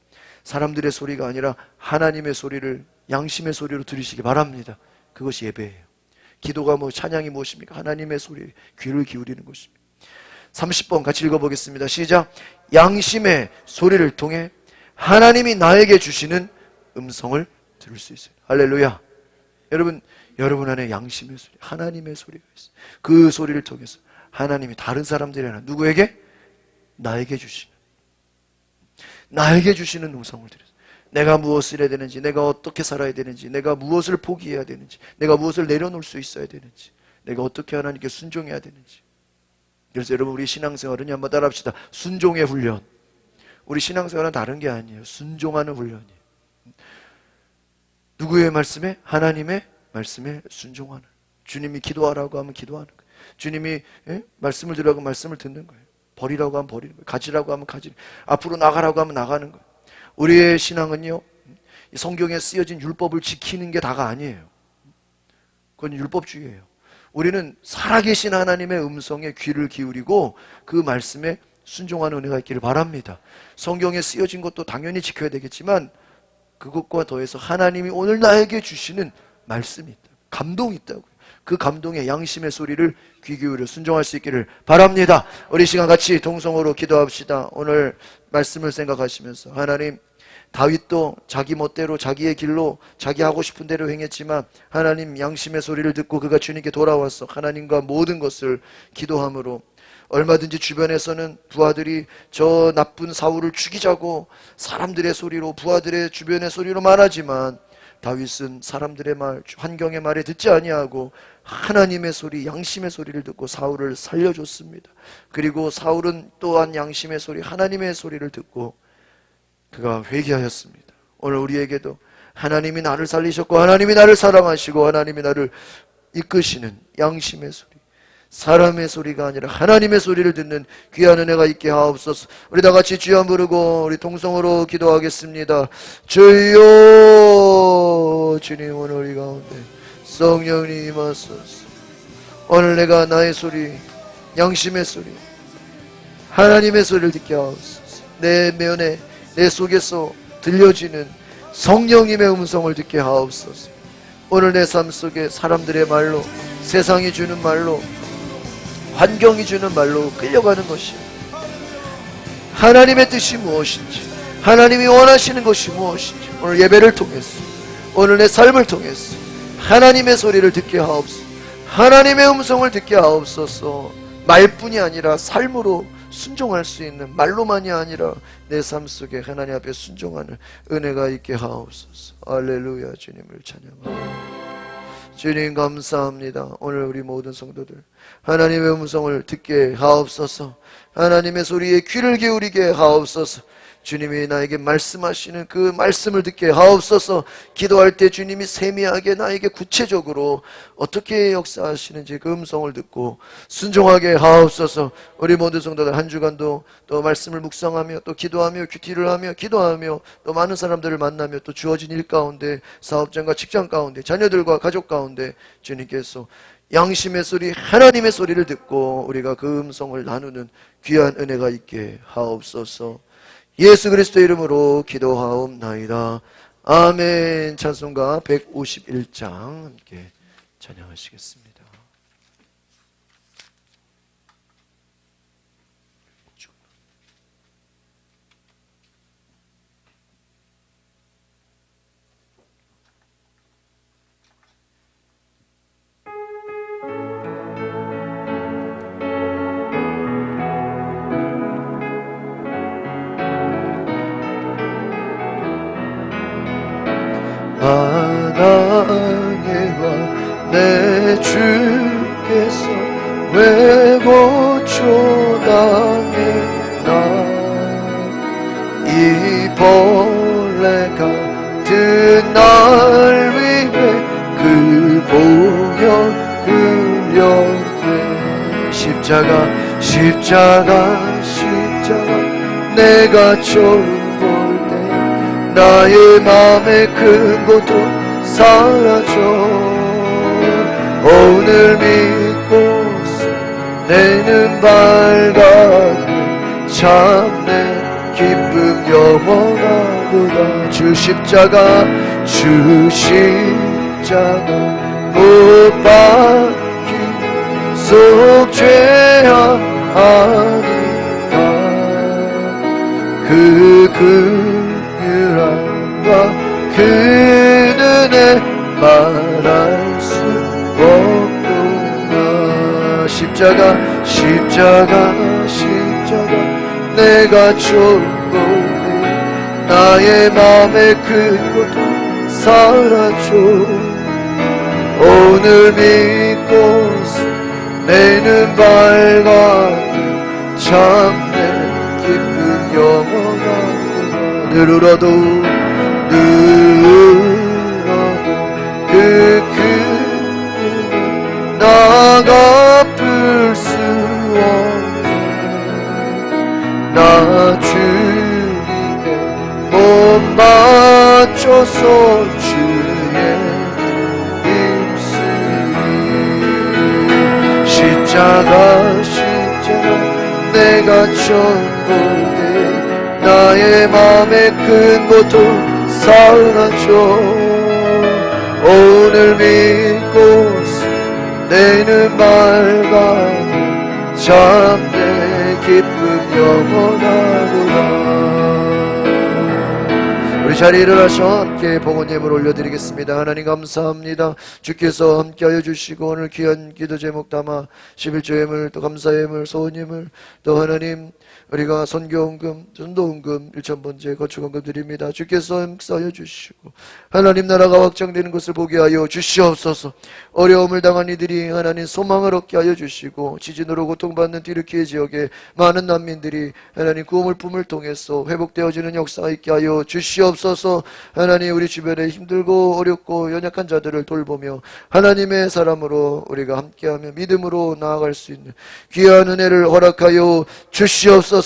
사람들의 소리가 아니라 하나님의 소리를, 양심의 소리로 들으시기 바랍니다. 그것이 예배예요. 기도가 찬양이 무엇입니까? 하나님의 소리에 귀를 기울이는 것입니다. 30번 같이 읽어보겠습니다. 시작. 양심의 소리를 통해 하나님이 나에게 주시는 음성을 들을 수 있어요. 할렐루야. 여러분 안에 양심의 소리, 하나님의 소리가 있어요. 그 소리를 통해서 하나님이 다른 사람들이 아니라 누구에게? 나에게 주시는 음성을 들으세요. 내가 무엇을 해야 되는지, 내가 어떻게 살아야 되는지, 내가 무엇을 포기해야 되는지, 내가 무엇을 내려놓을 수 있어야 되는지, 내가 어떻게 하나님께 순종해야 되는지. 그래서 여러분, 우리 신앙생활은 한번 따라합시다. 순종의 훈련. 우리 신앙생활은 다른 게 아니에요. 순종하는 훈련이에요. 누구의 말씀에? 하나님의 말씀에 순종하는. 주님이 기도하라고 하면 기도하는 거예요. 주님이 말씀을 들으라고 하면 말씀을 듣는 거예요. 버리라고 하면 버리는 거예요. 가지라고 하면 가지는 거예요. 앞으로 나가라고 하면 나가는 거예요. 우리의 신앙은요, 성경에 쓰여진 율법을 지키는 게 다가 아니에요. 그건 율법주의예요. 우리는 살아계신 하나님의 음성에 귀를 기울이고 그 말씀에 순종하는 은혜가 있기를 바랍니다. 성경에 쓰여진 것도 당연히 지켜야 되겠지만 그것과 더해서 하나님이 오늘 나에게 주시는 말씀이 있다. 감동이 있다고요. 그 감동의 양심의 소리를 귀 기울여 순종할 수 있기를 바랍니다. 우리 시간 같이 동성으로 기도합시다. 오늘 말씀을 생각하시면서 하나님, 다윗도 자기 멋대로 자기의 길로 자기 하고 싶은 대로 행했지만 하나님 양심의 소리를 듣고 그가 주님께 돌아와서 하나님과 모든 것을 기도함으로 얼마든지 주변에서는 부하들이 저 나쁜 사울을 죽이자고 사람들의 소리로 부하들의 주변의 소리로 말하지만 다윗은 사람들의 말, 환경의 말에 듣지 아니하고 하나님의 소리, 양심의 소리를 듣고 사울을 살려줬습니다. 그리고 사울은 또한 양심의 소리, 하나님의 소리를 듣고 그가 회개하였습니다. 오늘 우리에게도 하나님이 나를 살리셨고 하나님이 나를 사랑하시고 하나님이 나를 이끄시는 양심의 소리, 사람의 소리가 아니라 하나님의 소리를 듣는 귀한 은혜가 있게 하옵소서. 우리 다 같이 주여 부르고 우리 동성으로 기도하겠습니다. 주여, 주님 오늘 우리 가운데 성령님 임하소서. 오늘 내가 나의 소리, 양심의 소리, 하나님의 소리를 듣게 하옵소서. 내 면에 내 속에서 들려지는 성령님의 음성을 듣게 하옵소서. 오늘 내 삶 속에 사람들의 말로, 세상이 주는 말로, 환경이 주는 말로 끌려가는 것이 하나님의 뜻이 무엇인지, 하나님이 원하시는 것이 무엇인지 오늘 예배를 통해서, 오늘 내 삶을 통해서 하나님의 소리를 듣게 하옵소서. 하나님의 음성을 듣게 하옵소서. 말뿐이 아니라 삶으로 순종할 수 있는, 말로만이 아니라 내 삶 속에 하나님 앞에 순종하는 은혜가 있게 하옵소서. 할렐루야. 주님을 찬양합니다. 주님 감사합니다. 오늘 우리 모든 성도들 하나님의 음성을 듣게 하옵소서. 하나님의 소리에 귀를 기울이게 하옵소서. 주님이 나에게 말씀하시는 그 말씀을 듣게 하옵소서. 기도할 때 주님이 세미하게 나에게 구체적으로 어떻게 역사하시는지 그 음성을 듣고 순종하게 하옵소서. 우리 모든 성도들 한 주간도 또 말씀을 묵상하며 또 기도하며 큐티를 하며 기도하며 또 많은 사람들을 만나며 또 주어진 일 가운데, 사업장과 직장 가운데, 자녀들과 가족 가운데 주님께서 양심의 소리, 하나님의 소리를 듣고 우리가 그 음성을 나누는 귀한 은혜가 있게 하옵소서. 예수 그리스도의 이름으로 기도하옵나이다. 아멘. 찬송가 151장 함께 찬양하시겠습니다. 바다에와 내 주께서 왜 고초당해 이 벌레 같은 날 위해 그 보혈 흘렸네. 십자가 내가 처음 나의 맘의 큰 고통 사라져. 오늘 믿고서 내는 밝아니 참내 기쁨 영원하도다. 주 십자가 못 박힌 속죄한 아니다. 그 은혜 말할 수 없구나. 십자가 내가 좁고네 나의 맘의 큰 고통 사라져. 오늘 믿고서 내는 밝아니 참내 기쁨 영원하구나. 늘어도 나 갚을 수 없네. 나 주님께 못 맞춰서 주의 힘쓰리. 십자가 내가 천국에 나의 맘의 큰 고통 사라져. 오늘 믿고서 내는 밝아 참내 기쁨 영원하구나. 우리 자리에 일어나서 함께 봉헌 예물 올려드리겠습니다. 하나님 감사합니다. 주께서 함께하여 주시고 오늘 귀한 기도 제목 담아 11조 예물, 또 감사 예물, 소원 예물, 또 하나님 우리가 선교헌금, 전도헌금, 1,000번째 거축헌금 드립니다. 주께서 함께하여 주시고 하나님 나라가 확장되는 것을 보게 하여 주시옵소서. 어려움을 당한 이들이 하나님 소망을 얻게 하여 주시고 지진으로 고통받는 튀르키예 지역에 많은 난민들이 하나님 구호물품을 통해서 회복되어지는 역사가 있게 하여 주시옵소서. 하나님 우리 주변에 힘들고 어렵고 연약한 자들을 돌보며 하나님의 사람으로 우리가 함께하며 믿음으로 나아갈 수 있는 귀한 은혜를 허락하여 주시옵소서.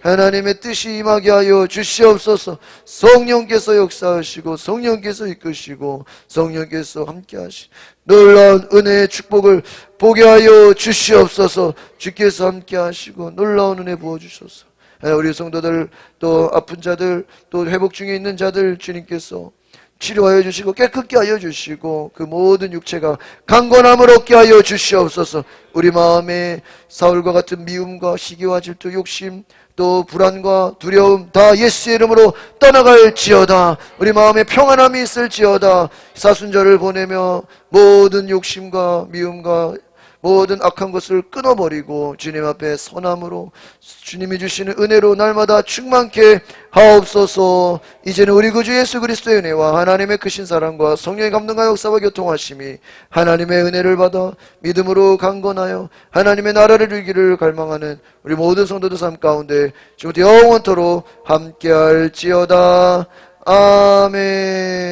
하나님의 뜻이 임하게 하여 주시옵소서. 성령께서 역사하시고 성령께서 이끄시고 성령께서 함께하시 놀라운 은혜의 축복을 보게 하여 주시옵소서. 주께서 함께하시고 놀라운 은혜 부어주소서. 우리 성도들, 또 아픈 자들, 또 회복 중에 있는 자들 주님께서 치료하여 주시고 깨끗게 하여 주시고 그 모든 육체가 강건함을 얻게 하여 주시옵소서. 우리 마음에 사울과 같은 미움과 시기와 질투, 욕심, 또 불안과 두려움 다 예수의 이름으로 떠나갈지어다. 우리 마음에 평안함이 있을지어다. 사순절을 보내며 모든 욕심과 미움과 모든 악한 것을 끊어버리고 주님 앞에 선함으로 주님이 주시는 은혜로 날마다 충만케 하옵소서. 이제는 우리 구주 예수 그리스도의 은혜와 하나님의 크신 사랑과 성령의 감동과 역사와 교통하심이 하나님의 은혜를 받아 믿음으로 강건하여 하나님의 나라를 이루기를 갈망하는 우리 모든 성도들 삶 가운데 지금부터 영원토록 함께할지어다. 아멘.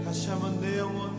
다시 한번 내 영혼